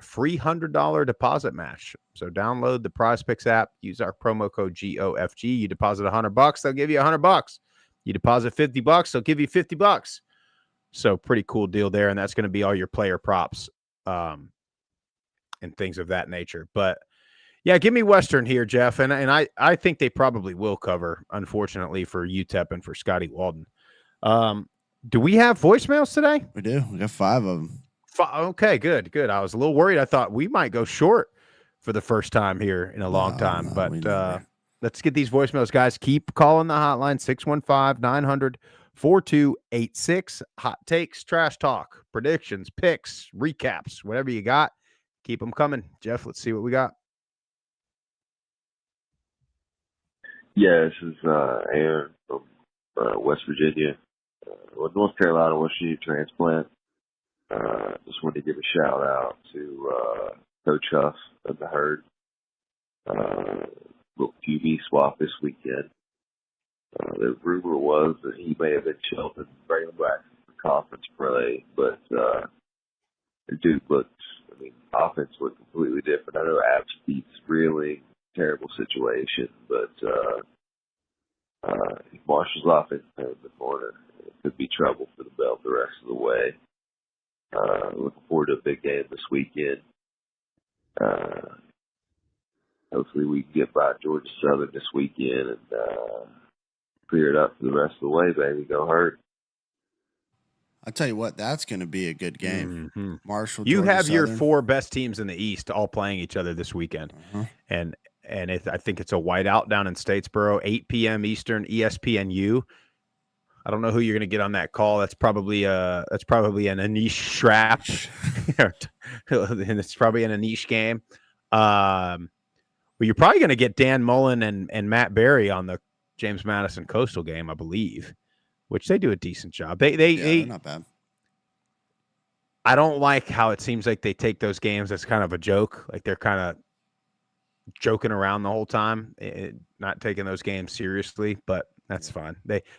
Free $100 deposit match. So download the Prize Picks app, use our promo code GOFG. You deposit $100, they'll give you $100. You deposit $50, they'll give you $50. So pretty cool deal there, and that's going to be all your player props and things of that nature. But yeah, give me Western here, Jeff, and I think they probably will cover, unfortunately, for UTEP and for Scotty Walden. Do we have voicemails today? We do. We got 5 of them. Okay, good. I was a little worried. I thought we might go short for the first time here in a long time. But let's get these voicemails, guys. Keep calling the hotline, 615-900-4286. Hot takes, trash talk, predictions, picks, recaps, whatever you got. Keep them coming. Jeff, let's see what we got. Yeah, this is Aaron from West Virginia. North Carolina wants you to transplant. Just wanted to give a shout out to Coach Huff of the Herd. Little QB swap this weekend. The rumor was that he may have been shelved and bring him back for conference play, but the Duke offense looked completely different. I know Apps beats really terrible situation, but Marshall's offense in the corner. It could be trouble for the Belt the rest of the way. Looking forward to a big game this weekend. Hopefully we can get by Georgia Southern this weekend and clear it up for the rest of the way, baby. Go Herd. I'll tell you what, that's going to be a good game. Mm-hmm. Marshall, you Georgia have Southern. your 4 best teams in the East all playing each other this weekend. Uh-huh. And I think it's a whiteout down in Statesboro, 8 p.m. Eastern, ESPNU. I don't know who you're going to get on that call. That's probably an Anish Strap, and it's probably an Anish game. But you're probably going to get Dan Mullen and Matt Berry on the James Madison Coastal game, I believe, which they do a decent job. They're not bad. I don't like how it seems like they take those games as kind of a joke, like they're kind of joking around the whole time, not taking those games seriously, but that's fine.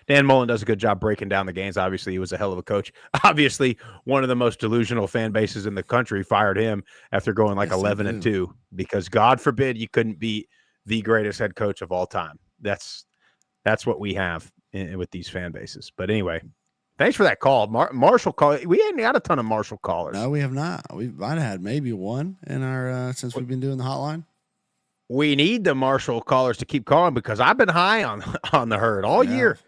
Dan Mullen does a good job breaking down the games. Obviously, he was a hell of a coach. Obviously, one of the most delusional fan bases in the country fired him after going 11-2 because God forbid you couldn't beat the greatest head coach of all time. That's what we have with these fan bases. But anyway, thanks for that call. Marshall call. We ain't got a ton of Marshall callers. No, we have not. We might have had maybe one in our since we've been doing the hotline. We need the Marshall callers to keep calling because I've been high on the Herd all year.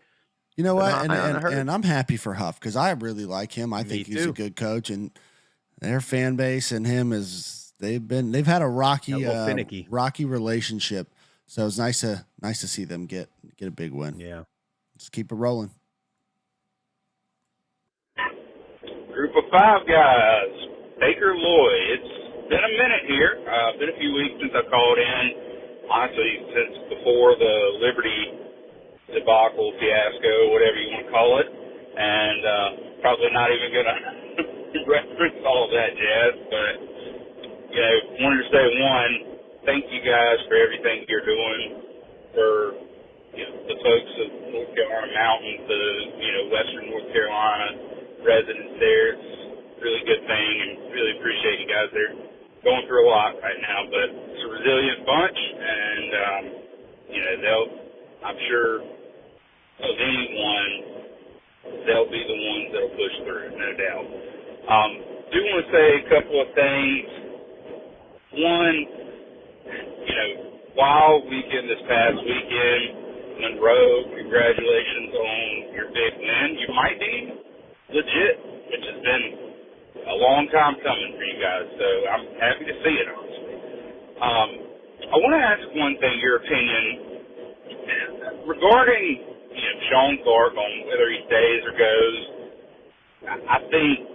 You know what? And I'm happy for Huff because I really like him. I think he's a good coach, and their fan base and him they've had a rocky relationship. So it's nice to see them get a big win. Yeah, let's keep it rolling. Group of 5 guys. Baker Lloyd. It's been a minute here. Been a few weeks since I called in. Honestly, since before the Liberty debacle, fiasco, whatever you want to call it. And probably not even going to reference all of that jazz. But, wanted to say, one, thank you guys for everything you're doing for the folks of North Carolina Mountain, the Western North Carolina residents there. It's a really good thing, and really appreciate you guys there. Going through a lot right now, but it's a resilient bunch, and I'm sure of anyone, they'll be the ones that'll push through, no doubt. Do want to say a couple of things. One, wild weekend this past weekend, Monroe, congratulations on your big win. You might be legit, which has been a long time coming for you guys, so I'm happy to see it, honestly. I want to ask one thing, your opinion, regarding Sean Clark on whether he stays or goes. I think,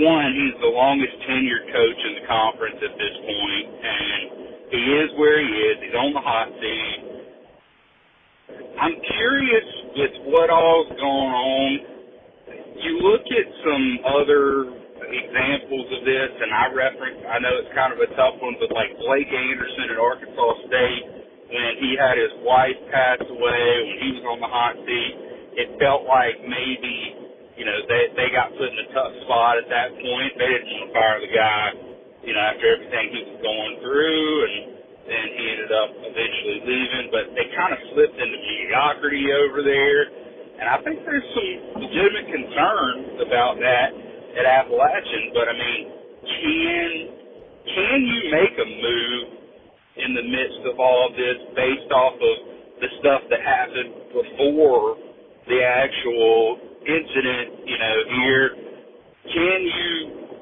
one, he's the longest tenured coach in the conference at this point, and he is where he is. He's on the hot seat. I'm curious with what all's going on. You look at some other examples of this, and I know it's kind of a tough one, but like Blake Anderson at Arkansas State, when he had his wife pass away, when he was on the hot seat, it felt like maybe, they got put in a tough spot at that point. They didn't want to fire the guy, after everything he was going through, and then he ended up eventually leaving. But they kind of slipped into mediocrity over there. And I think there's some legitimate concerns about that at Appalachian. But, I mean, can you make a move in the midst of all of this based off of the stuff that happened before the actual incident, here? Can you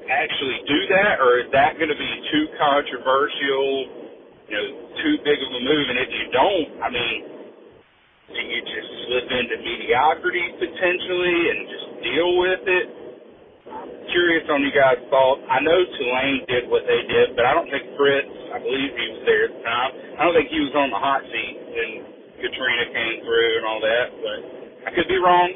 actually do that, or is that going to be too controversial, too big of a move? And if you don't, I mean, do you just slip into mediocrity potentially and just deal with it? Curious on you guys' thoughts. I know Tulane did what they did, but I don't think Fritz, I believe he was there at the time, I don't think he was on the hot seat when Katrina came through and all that, but I could be wrong.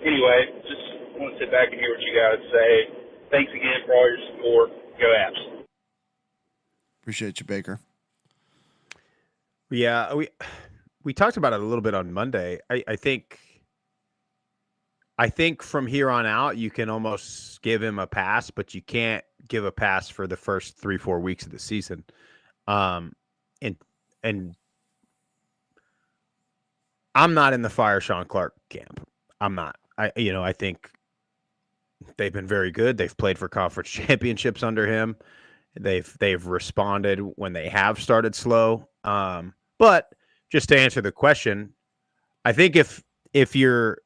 Anyway, just want to sit back and hear what you guys say. Thanks again for all your support. Go Apps. Appreciate you, Baker. Yeah, we talked about it a little bit on Monday. I think from here on out, you can almost give him a pass, but you can't give a pass for the first 3-4 weeks of the season. And I'm not in the fire Sean Clark camp. I'm not. I think they've been very good. They've played for conference championships under him. They've responded when they have started slow. But just to answer the question, I think if your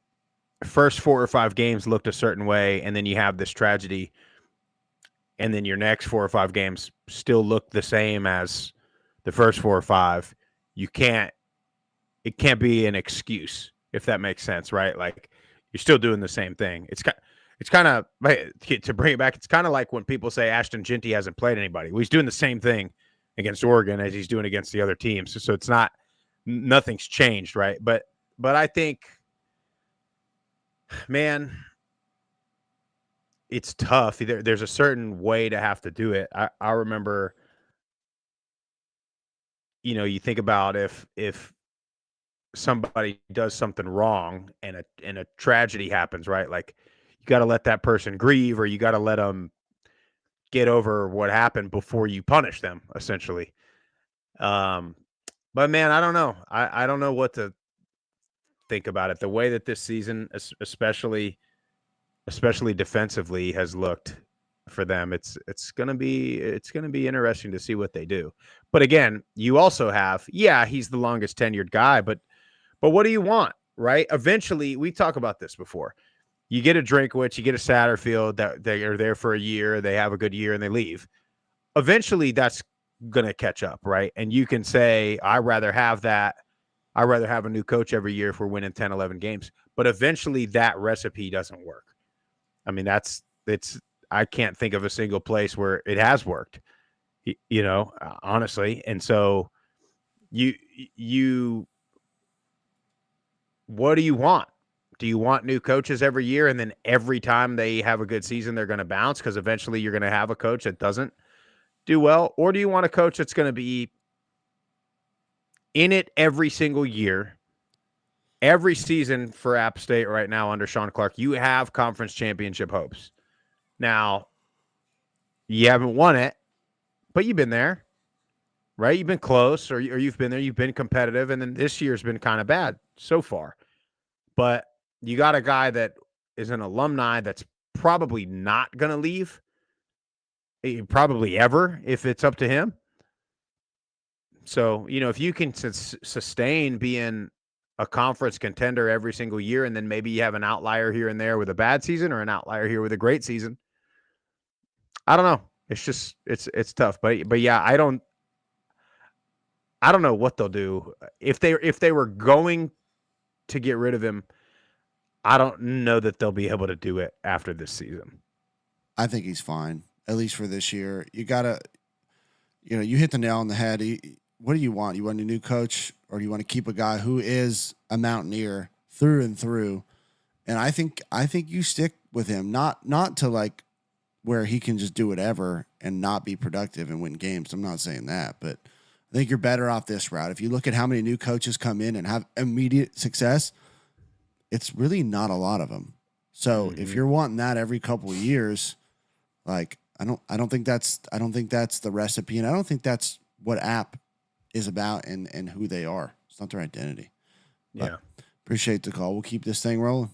first 4 or 5 games looked a certain way, and then you have this tragedy, and then your next 4 or 5 games still look the same as the first 4 or 5, it can't be an excuse, if that makes sense, right? Like, you're still doing the same thing. It's kind of, to bring it back, it's kind of like when people say Ashton Ginty hasn't played anybody. Well, he's doing the same thing against Oregon as he's doing against the other teams. So it's not, nothing's changed, right? But I think, man, it's tough. There's a certain way to have to do it. I remember, you think about if somebody does something wrong and a tragedy happens, right? Like, you got to let that person grieve, or you got to let them get over what happened before you punish them, essentially. But man, I don't know. I don't know what to think about it. The way that this season, especially defensively, has looked for them, it's gonna be interesting to see what they do. But again, you also have, he's the longest tenured guy, but what do you want, right? Eventually, we talk about this before. You get a Drinkwitz, you get a Satterfield that they are there for a year, they have a good year, and they leave. Eventually, that's going to catch up, right? And you can say, I'd rather have that. I'd rather have a new coach every year if we're winning 10, 11 games. But eventually, that recipe doesn't work. I mean, I can't think of a single place where it has worked, honestly. And so what do you want? Do you want new coaches every year, and then every time they have a good season, they're going to bounce because eventually you're going to have a coach that doesn't do well? Or do you want a coach that's going to be in it every single year, every season for App State right now under Sean Clark? You have conference championship hopes. Now, you haven't won it, but you've been there, right? You've been close, or you've been there. You've been competitive, and then this year's been kind of bad so far. But you got a guy that is an alumni that's probably not going to leave, probably ever, if it's up to him. So, if you can sustain being a conference contender every single year, and then maybe you have an outlier here and there with a bad season, or an outlier here with a great season, I don't know. It's just, it's tough. But yeah, I don't know what they'll do. If they were going to get rid of him, I don't know that they'll be able to do it after this season. I think he's fine, at least for this year. You gotta, you hit the nail on the head. What do you want? You want a new coach, or do you want to keep a guy who is a Mountaineer through and through? And I think you stick with him, not to like where he can just do whatever and not be productive and win games. I'm not saying that, but I think you're better off this route. If you look at how many new coaches come in and have immediate success, it's really not a lot of them. So if you're wanting that every couple of years, like I don't think that's the recipe, and I don't think that's what App is about and who they are. It's not their identity. But Yeah. appreciate the call. We'll keep this thing rolling.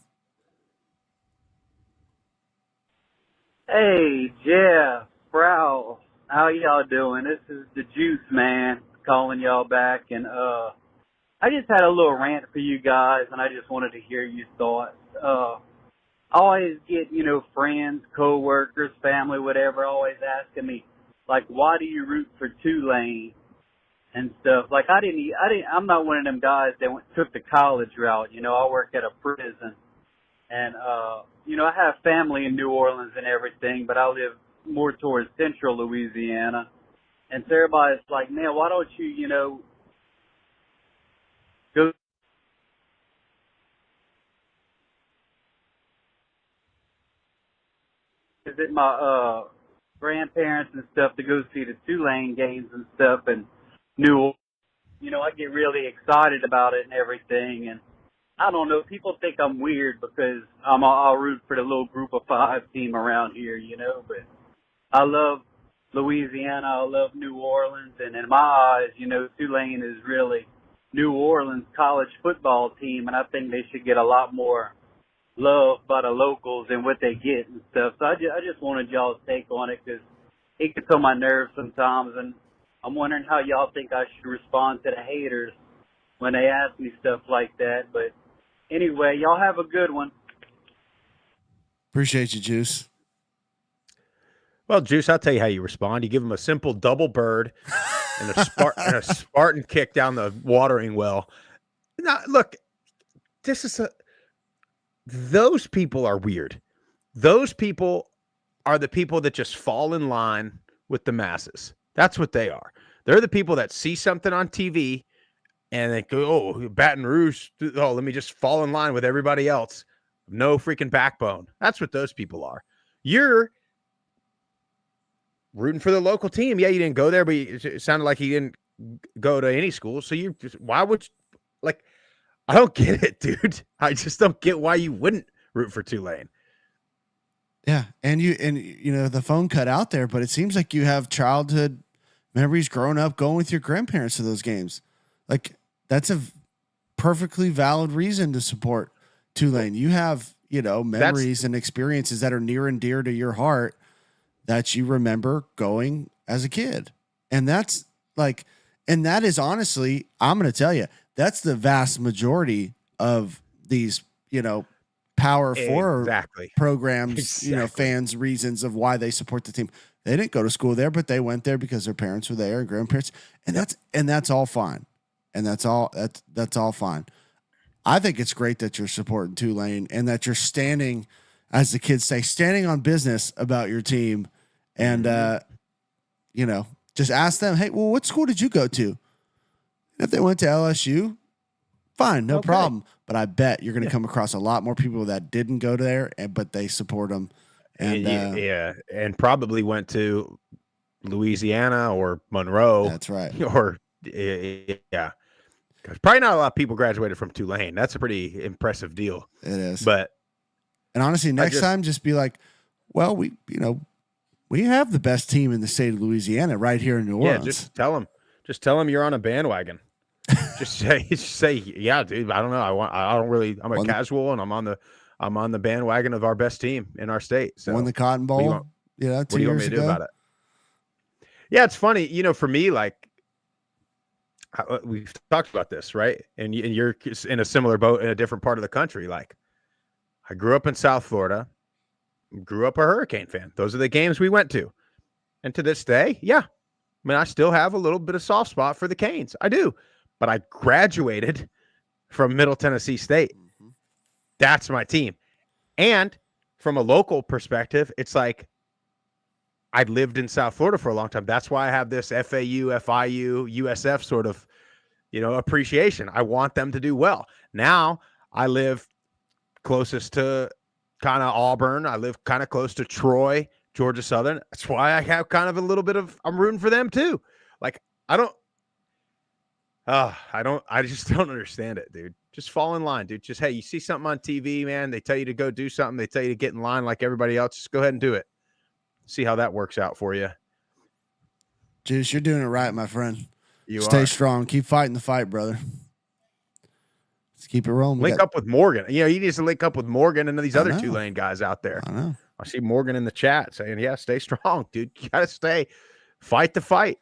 Hey, Jeff, Sproul, how y'all doing? This is the Juice Man calling y'all back, and I just had a little rant for you guys, and I just wanted to hear your thoughts. I always get, friends, coworkers, family, whatever, always asking me, like, why do you root for Tulane and stuff? Like, I'm not one of them guys that took the college route. I work at a prison, and I have family in New Orleans and everything, but I live more towards central Louisiana. And so everybody's like, man, why don't you, go visit my grandparents and stuff to go see the Tulane games and stuff and New Orleans. I get really excited about it and everything. And I don't know, people think I'm weird because I'll root for the little group of 5 team around here, but I love Louisiana, I love New Orleans, and in my eyes, Tulane is really New Orleans college football team, and I think they should get a lot more love by the locals than what they get and stuff. So I just wanted y'all's take on it because it gets on my nerves sometimes, and I'm wondering how y'all think I should respond to the haters when they ask me stuff like that. But anyway, y'all have a good one. Appreciate you, Juice. Well, Juice, I'll tell you how you respond. You give them a simple double bird and a Spartan kick down the watering well. Now, look, those people are weird. Those people are the people that just fall in line with the masses. That's what they are. They're the people that see something on TV and they go, oh, Baton Rouge. Oh, let me just fall in line with everybody else. No freaking backbone. That's what those people are. You're rooting for the local team. Yeah, you didn't go there, but it sounded like he didn't go to any school. So why would you, like, I don't get it, dude. I just don't get why you wouldn't root for Tulane. Yeah, and the phone cut out there, but it seems like you have childhood memories growing up going with your grandparents to those games. Like, that's a perfectly valid reason to support Tulane. You have, memories and experiences that are near and dear to your heart that you remember going as a kid. And that is honestly, I'm going to tell you, that's the vast majority of these, Power Four programs, fans' reasons of why they support the team. They didn't go to school there, but they went there because their parents were there and grandparents, and that's all fine. And that's all fine. I think it's great that you're supporting Tulane and that you're standing, as the kids say, standing on business about your team. And, just ask them, hey, well, what school did you go to? If they went to LSU, fine, no problem. But I bet you're going to come across a lot more people that didn't go there, but they support them. And and probably went to Louisiana or Monroe. That's right. Or probably not a lot of people graduated from Tulane. That's a pretty impressive deal. It is. And honestly, next time, just be like, well, we have the best team in the state of Louisiana right here in New Orleans. Yeah, just tell them you're on a bandwagon. just say, yeah, dude. I don't know. I'm a casual, and I'm on the bandwagon of our best team in our state. So won the Cotton Bowl. What do you want me to do about it? Yeah, it's funny. For me, like, we've talked about this, right? And you're in a similar boat in a different part of the country. Like, I grew up in South Florida, grew up a Hurricane fan. Those are the games we went to. And to this day, yeah, I mean, I still have a little bit of soft spot for the Canes. I do. But I graduated from Middle Tennessee State. Mm-hmm. That's my team. And from a local perspective, it's like I lived in South Florida for a long time. That's why I have this FAU, FIU, USF sort of, appreciation. I want them to do well. Now I live closest to kind of Auburn. I live kind of close to Troy, Georgia Southern. That's why I have kind of a little bit of, I'm rooting for them too. Like, I just don't understand it, dude. Just fall in line, dude. Just, hey, you see something on TV, man, they tell you to go do something. They tell you to get in line like everybody else. Just go ahead and do it. See how that works out for you. Juice, you're doing it right, my friend. You Stay are. strong. Keep fighting the fight, brother. Let's keep it rolling. Link up with Morgan. You know, you need to link up with Morgan and these other Tulane guys out there. I know. I see Morgan in the chat saying, yeah, stay strong, dude. You got to stay. Fight the fight.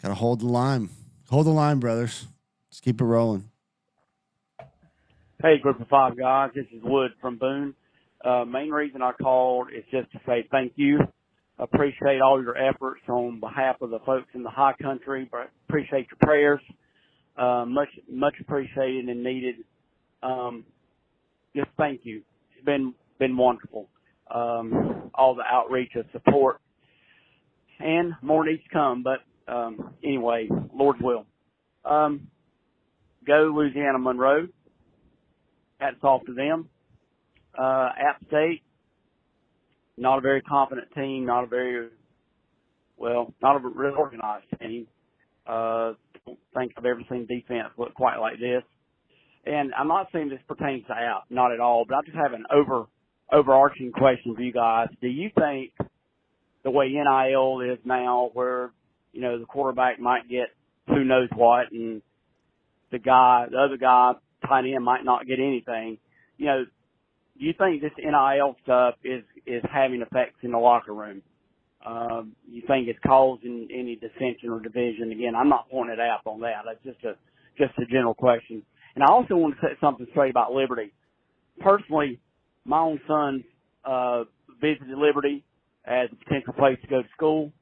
Got to hold the line. Hold the line, brothers. Let's keep it rolling. Hey, group of five guys. This is Wood from Boone. Main reason I called is just to say thank you. Appreciate all your efforts on behalf of the folks in the high country. But appreciate your prayers. Much appreciated and needed. Just thank you. It's been wonderful. All the outreach and support, and more needs to come. But anyway, Lord's will. Go Louisiana Monroe. Hats off to them. App State, not a very confident team, not a real organized team. Don't think I've ever seen defense look quite like this. And I'm not saying this pertains to App, not at all, but I just have an overarching question for you guys. Do you think the way NIL is now, where, you know, the quarterback might get who knows what, and the other guy, tight end, might not get anything, you know, do you think this NIL stuff is having effects in the locker room? You think it's causing any dissension or division? Again, I'm not pointing it out on that. That's just a general question. And I also want to set something straight about Liberty. Personally, my own son visited Liberty as a potential place to go to school.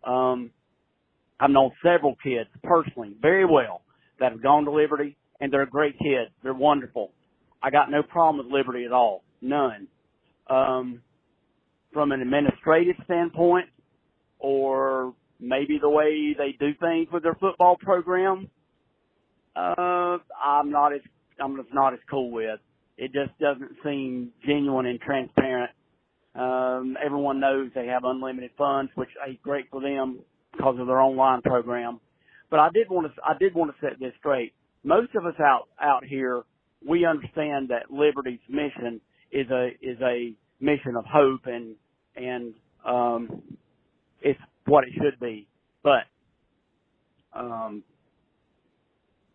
I've known several kids personally very well that have gone to Liberty, and they're great kids. They're wonderful. I got no problem with Liberty at all. None. From an administrative standpoint, or maybe the way they do things with their football program, I'm just not as cool with. It just doesn't seem genuine and transparent. Everyone knows they have unlimited funds, which is great for them because of their online program. But I did want to set this straight. Most of us out here, we understand that Liberty's mission is a mission of hope, and it's what it should be. But from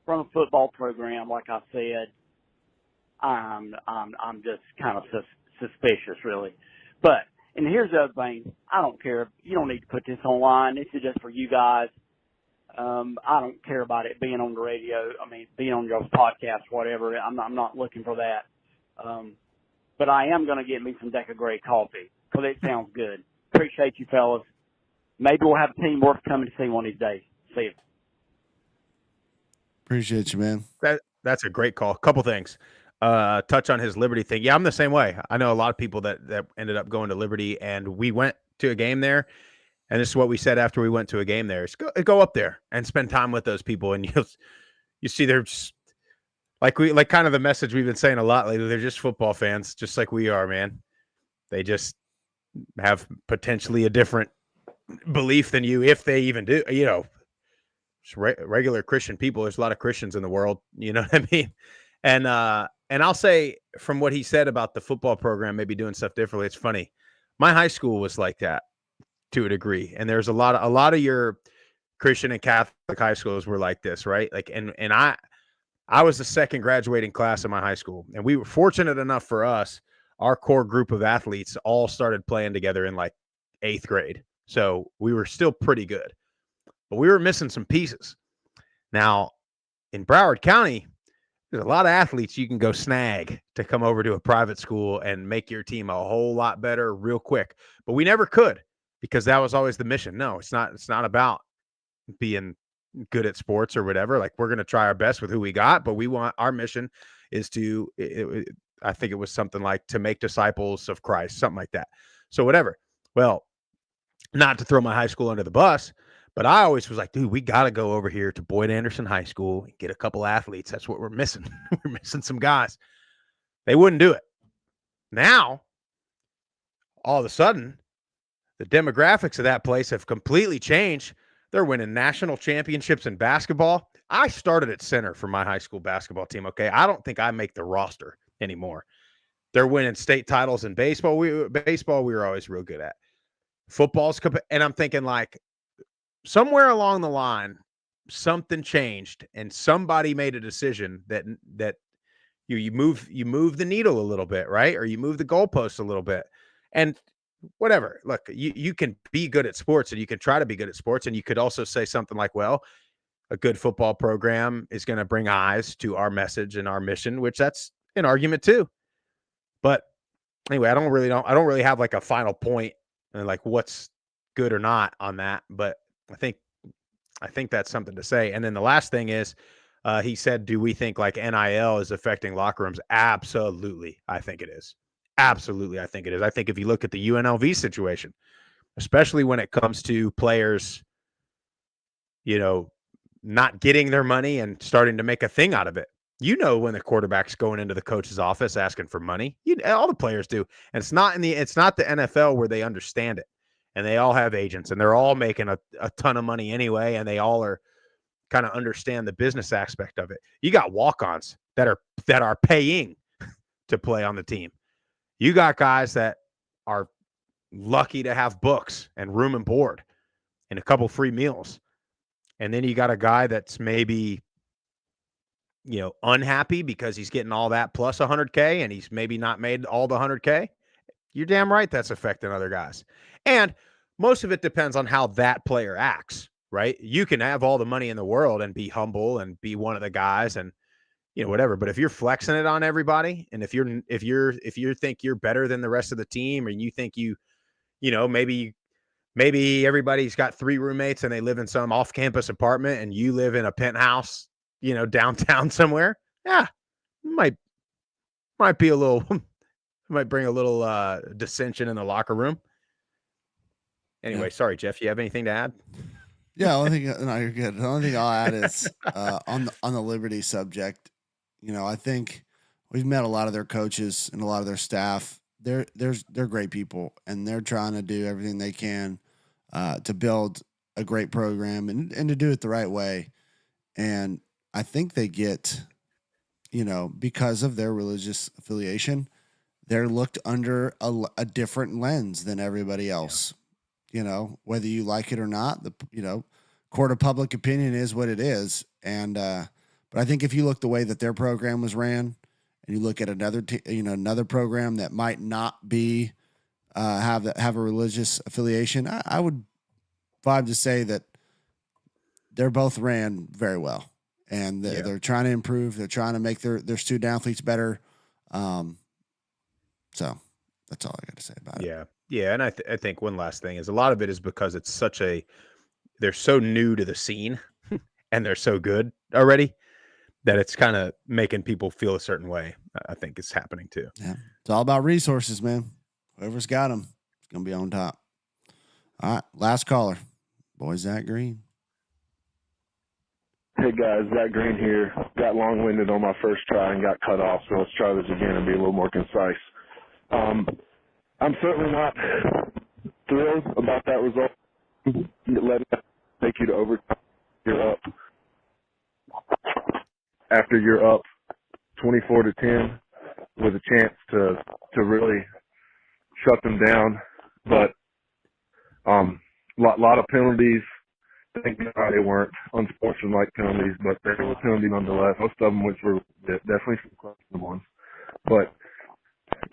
a football program, like I said, I'm just kind of suspicious, really. But, and here's the other thing. I don't care. You don't need to put this online. This is just for you guys. I don't care about it being on the radio. I mean, being on your podcast, whatever. I'm not looking for that. But I am going to get me some Deca Grey coffee because it sounds good. Appreciate you, fellas. Maybe we'll have a team worth coming to see one of these days. See you. Appreciate you, man. That's a great call. Couple things. Touch on his Liberty thing. Yeah, I'm the same way. I know a lot of people that ended up going to Liberty, and we went to a game there. And this is what we said after we went to a game there: is go up there and spend time with those people, and you see they're just like kind of the message we've been saying a lot lately. They're just football fans, just like we are, man. They just have potentially a different belief than you, if they even do. You know, regular Christian people. There's a lot of Christians in the world. You know what I mean? And I'll say, from what he said about the football program maybe doing stuff differently, it's funny. My high school was like that to a degree, and there's a lot of your Christian and Catholic high schools were like this, right? Like, and I was the second graduating class in my high school, and we were fortunate enough for us. Our core group of athletes all started playing together in like 8th grade, so we were still pretty good, but we were missing some pieces. Now, in Broward County, there's a lot of athletes you can go snag to come over to a private school and make your team a whole lot better real quick. But we never could, because that was always the mission. No, it's not about being good at sports or whatever. Like, we're going to try our best with who we got, but our mission is to, I think it was something like to make disciples of Christ, something like that. So whatever. Well, not to throw my high school under the bus, but I always was like, dude, we got to go over here to Boyd Anderson High School and get a couple athletes. That's what we're missing. We're missing some guys. They wouldn't do it. Now, all of a sudden, the demographics of that place have completely changed. They're winning national championships in basketball. I started at center for my high school basketball team, okay? I don't think I make the roster anymore. They're winning state titles in baseball. We were always real good at. Football's and I'm thinking like somewhere along the line something changed and somebody made a decision that you move the needle a little bit, right? Or you move the goalpost a little bit. And whatever. Look, you can be good at sports and you can try to be good at sports. And you could also say something like, well, a good football program is going to bring eyes to our message and our mission, which that's an argument too. But anyway, I don't really have like a final point and like what's good or not on that. But I think that's something to say. And then the last thing is, he said, do we think like NIL is affecting locker rooms? Absolutely. I think it is. Absolutely. I think it is. I think if you look at the UNLV situation, especially when it comes to players, not getting their money and starting to make a thing out of it. When the quarterback's going into the coach's office asking for money, all the players do. And it's not the NFL where they understand it. And they all have agents and they're all making a ton of money anyway. And they all are kind of understand the business aspect of it. You got walk-ons that are paying to play on the team. You got guys that are lucky to have books and room and board and a couple free meals. And then you got a guy that's maybe, unhappy because he's getting all that plus 100K and he's maybe not made all the 100K. You're damn right that's affecting other guys. And most of it depends on how that player acts, right? You can have all the money in the world and be humble and be one of the guys and, whatever. But if you're flexing it on everybody and if you think you're better than the rest of the team and you think maybe everybody's got 3 roommates and they live in some off-campus apartment and you live in a penthouse, downtown somewhere. Yeah, might be a little, might bring a little dissension in the locker room. Anyway, Sorry, Jeff, you have anything to add? Yeah, you're good. The only thing I'll add is on the Liberty subject. I think we've met a lot of their coaches and a lot of their staff. They're great people, and they're trying to do everything they can to build a great program and to do it the right way. And I think they get, because of their religious affiliation, they're looked under a different lens than everybody else. Whether you like it or not, the court of public opinion is what it is. And but I think if you look the way that their program was ran, and you look at another program that might not be have a religious affiliation, I would vibe to say that they're both ran very well, and they're trying to improve. They're trying to make their student athletes better. So that's all I got to say about it. Yeah, and I think one last thing is a lot of it is because it's they're so new to the scene and they're so good already that it's kind of making people feel a certain way. I think it's happening too. Yeah, it's all about resources, man. Whoever's got them is going to be on top. All right, last caller. Boy, Zach Green. Hey guys, Zach Green here. Got long-winded on my first try and got cut off, so let's try this again and be a little more concise. I'm certainly not thrilled about that result. Letting it take you to overtime. You're up. After you're up 24-10 with a chance to really shut them down, but lot of penalties. Thank God they weren't unsportsmanlike penalties, but they were penalties nonetheless. Most of them, which were definitely some questionable ones, but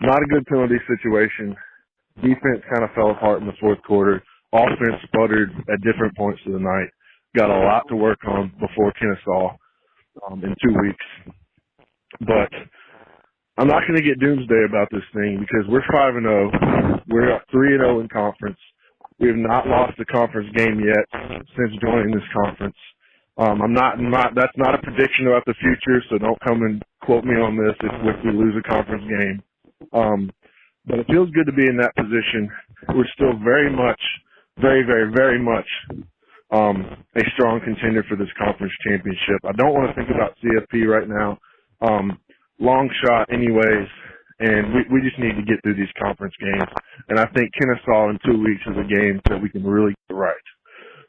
not a good penalty situation. Defense kind of fell apart in the fourth quarter. Offense sputtered at different points of the night. Got a lot to work on before Kennesaw in 2 weeks. But I'm not going to get doomsday about this thing because we're 5-0. We're 3-0 in conference. We have not lost a conference game yet since joining this conference. That's not a prediction about the future, so don't come and quote me on this if we lose a conference game. But it feels good to be in that position. We're still very much, very, very, very much a strong contender for this conference championship. I don't want to think about CFP right now. Long shot anyways, and we just need to get through these conference games. And I think Kennesaw in 2 weeks is a game that we can really get right.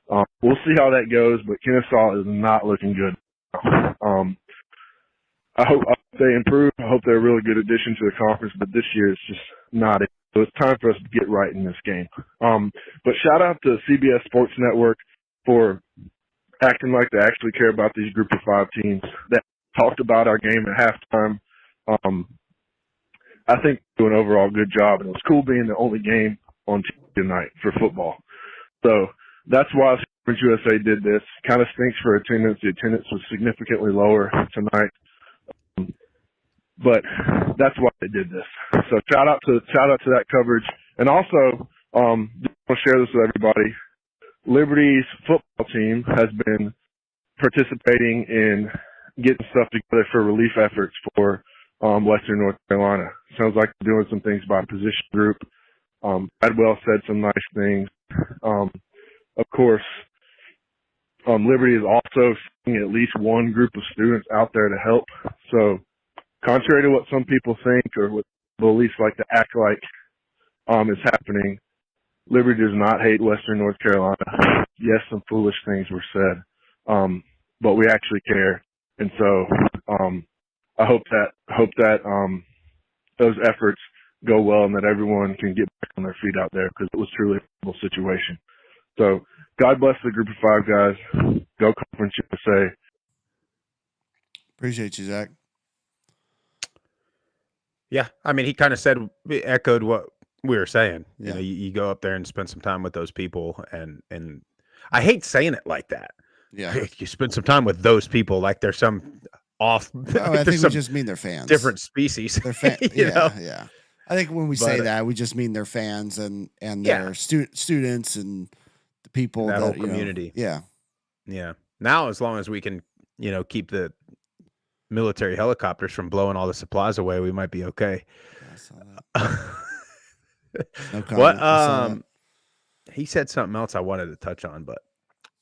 We'll see how that goes, but Kennesaw is not looking good. I hope they improve. I hope they're a really good addition to the conference, but this year it's just not it. So it's time for us to get right in this game. But shout out to CBS Sports Network for acting like they actually care about these group of 5 teams that talked about our game at halftime. I think they do an overall good job, and it was cool being the only game on TV tonight for football. So that's why Scrimmage USA did this. Kind of stinks for attendance. The attendance was significantly lower tonight. But that's why they did this. So shout out to that coverage. And also, just want to share this with everybody. Liberty's football team has been participating in getting stuff together for relief efforts for Western North Carolina. Sounds like they're doing some things by position group. Bradwell said some nice things. Of course, Liberty is also seeing at least one group of students out there to help. So contrary to what some people think or what beliefs like to act like is happening, Liberty does not hate Western North Carolina. Yes, some foolish things were said, but we actually care. And so I hope that those efforts go well and that everyone can get back on their feet out there, because it was truly a horrible situation. So God bless the group of 5 guys. Go Conference USA. Appreciate you, Zach. Yeah, I mean, he kind of echoed what we were saying. Yeah. You know, you go up there and spend some time with those people, and I hate saying it like that. Yeah, You spend some time with those people like they're some off. Oh, I think we just mean they're fans. Different species. They're fans. Yeah. I think when we say But, that, we just mean they're fans and Yeah. their students and the people That that whole you know, community. yeah. Yeah. Now, as long as we can, keep the military helicopters from blowing all the supplies away, we might be okay. I saw that. No comment. What? I saw that. He said something else I wanted to touch on, but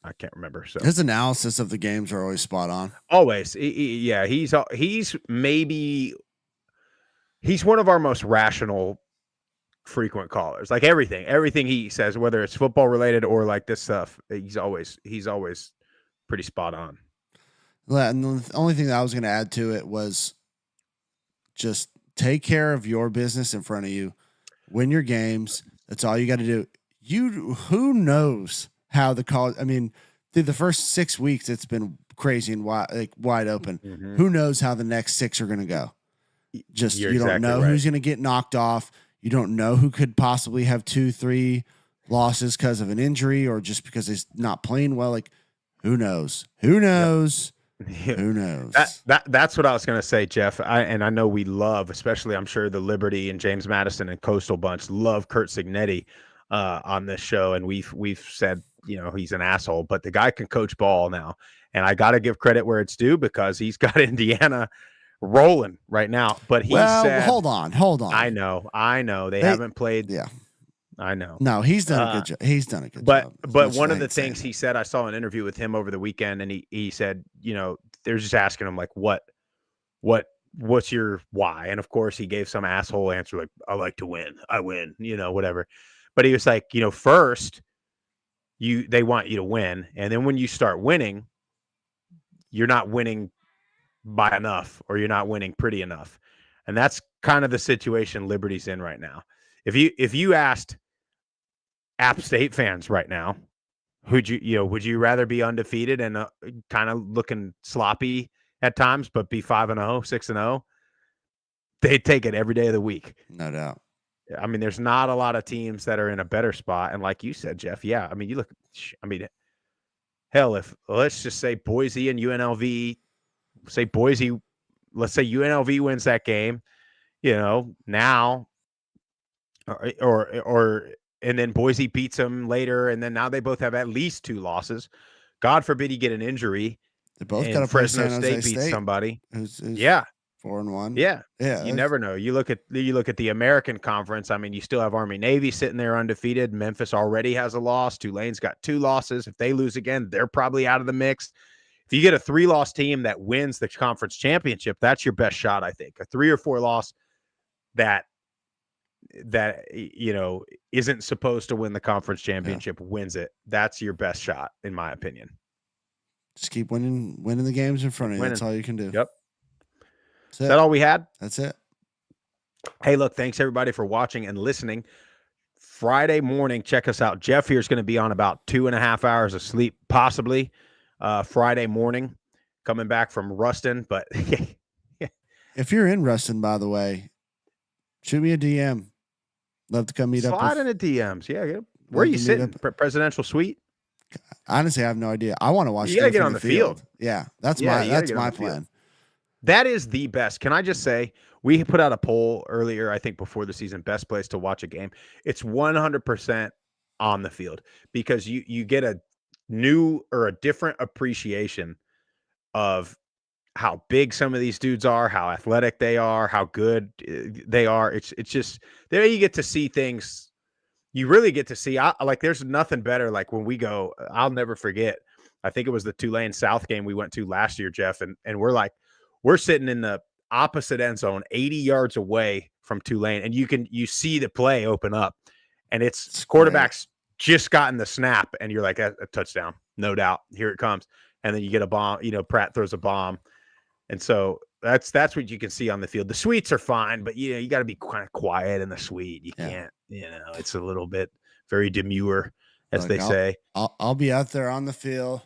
I can't remember. So His analysis of the games are always spot on. always, he's one of our most rational, frequent callers. Like everything he says, whether it's football related or like this stuff, he's always pretty spot on. And the only thing that I was going to add to it was just take care of your business in front of you. Win your games. That's all you got to do. Who knows how the college? I mean, through the first 6 weeks, it's been crazy and wide open. Mm-hmm. Who knows how the next 6 are going to go? Just You're you don't exactly know right. who's going to get knocked off. You don't know who could possibly have 2-3 losses because of an injury or just because he's not playing well. Like, who knows? Who knows? Yep. Who knows? That's what I was going to say, Jeff. I know we love, especially I'm sure the Liberty and James Madison and Coastal bunch love Kurt Cignetti on this show, and we've said he's an asshole, but the guy can coach ball now, and I got to give credit where it's due because he's got Indiana rolling right now. But he said, hold on. I know they haven't played. Yeah, I know. No, he's done a good job. He's done a good but, job. But one of the things he said, I saw an interview with him over the weekend, and he said, they're just asking him like, what's your why? And of course he gave some asshole answer like, I like to win. I win, whatever. But he was like, first they want you to win. And then when you start winning, you're not winning by enough, or you're not winning pretty enough. And that's kind of the situation Liberty's in right now. If you asked App State fans right now, would you rather be undefeated and kind of looking sloppy at times, but be 5-0, 6-0? They'd take it every day of the week. No doubt. I mean, there's not a lot of teams that are in a better spot. And like you said, Jeff, yeah, I mean, hell, if let's just say Boise and UNLV, let's say UNLV wins that game, now, or and then Boise beats them later, and then now they both have at least 2 losses. God forbid you get an injury. They both and got to play Fresno San State Jose beats State. somebody. Who's 4-1. Yeah. Yeah. You never know. You look at the American Conference. I mean, you still have Army Navy sitting there undefeated. Memphis already has a loss. Tulane's got 2 losses. If they lose again, they're probably out of the mix. If you get a 3-loss team that wins the conference championship, that's your best shot, I think. A 3 or 4 loss that that isn't supposed to win the conference championship wins it. That's your best shot, in my opinion. Just keep winning the games in front of you. That's all you can do. Yep. Is that all we had? That's it. Hey, look, thanks everybody for watching and listening. Friday morning, check us out. Jeff here is going to be on about 2.5 hours of sleep, possibly Friday morning, coming back from Ruston. But if you're in Ruston, by the way, shoot me a DM. Love to come meet up. Slide in the DMs. Yeah. Where are you sitting? Presidential suite? Honestly, I have no idea. I want to watch. You gotta get on the field. Yeah, that's my plan. That is the best. Can I just say, we put out a poll earlier, I think before the season, best place to watch a game. It's 100% on the field, because you get a new or a different appreciation of how big some of these dudes are, how athletic they are, how good they are. It's just there you get to see things. You really get to see, there's nothing better. Like when we go, I'll never forget. I think it was the Tulane South game we went to last year, Jeff, and we're sitting in the opposite end zone, 80 yards away from Tulane, and you see the play open up, and it's quarterback's just gotten the snap, and you're like, a touchdown, no doubt, here it comes, and then you get a bomb. Pratt throws a bomb, and so that's what you can see on the field. The suites are fine, but you got to be kind of quiet in the suite. You can't, it's a little bit very demure, as they say. I'll be out there on the field.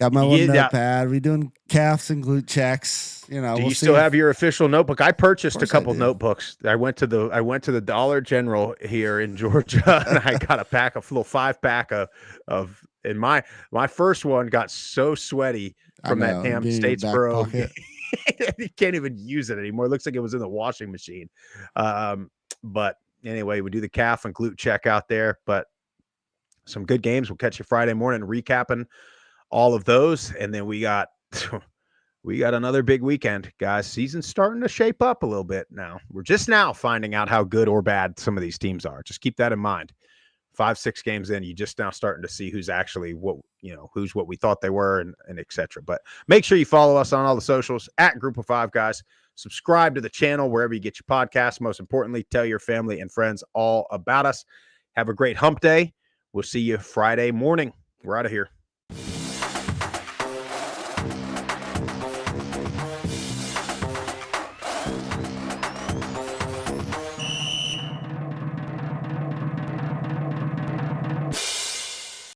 Got my little notepad. We doing calves and glute checks. Do you still have your official notebook? I purchased a couple notebooks. I went to the Dollar General here in Georgia, and I got a little 5-pack of. And my first one got so sweaty from that damn Statesboro. You can't even use it anymore. It looks like it was in the washing machine. But anyway, we do the calf and glute check out there. But some good games. We'll catch you Friday morning recapping all of those, and then we got another big weekend, guys. Season's starting to shape up a little bit now. We're just now finding out how good or bad some of these teams are. Just keep that in mind. 5-6 games in, you just now starting to see who's actually who's what we thought they were, and etc. But make sure you follow us on all the socials at Group of Five Guys. Subscribe to the channel wherever you get your podcasts. Most importantly, tell your family and friends all about us. Have a great hump day. We'll see you Friday morning. We're out of here.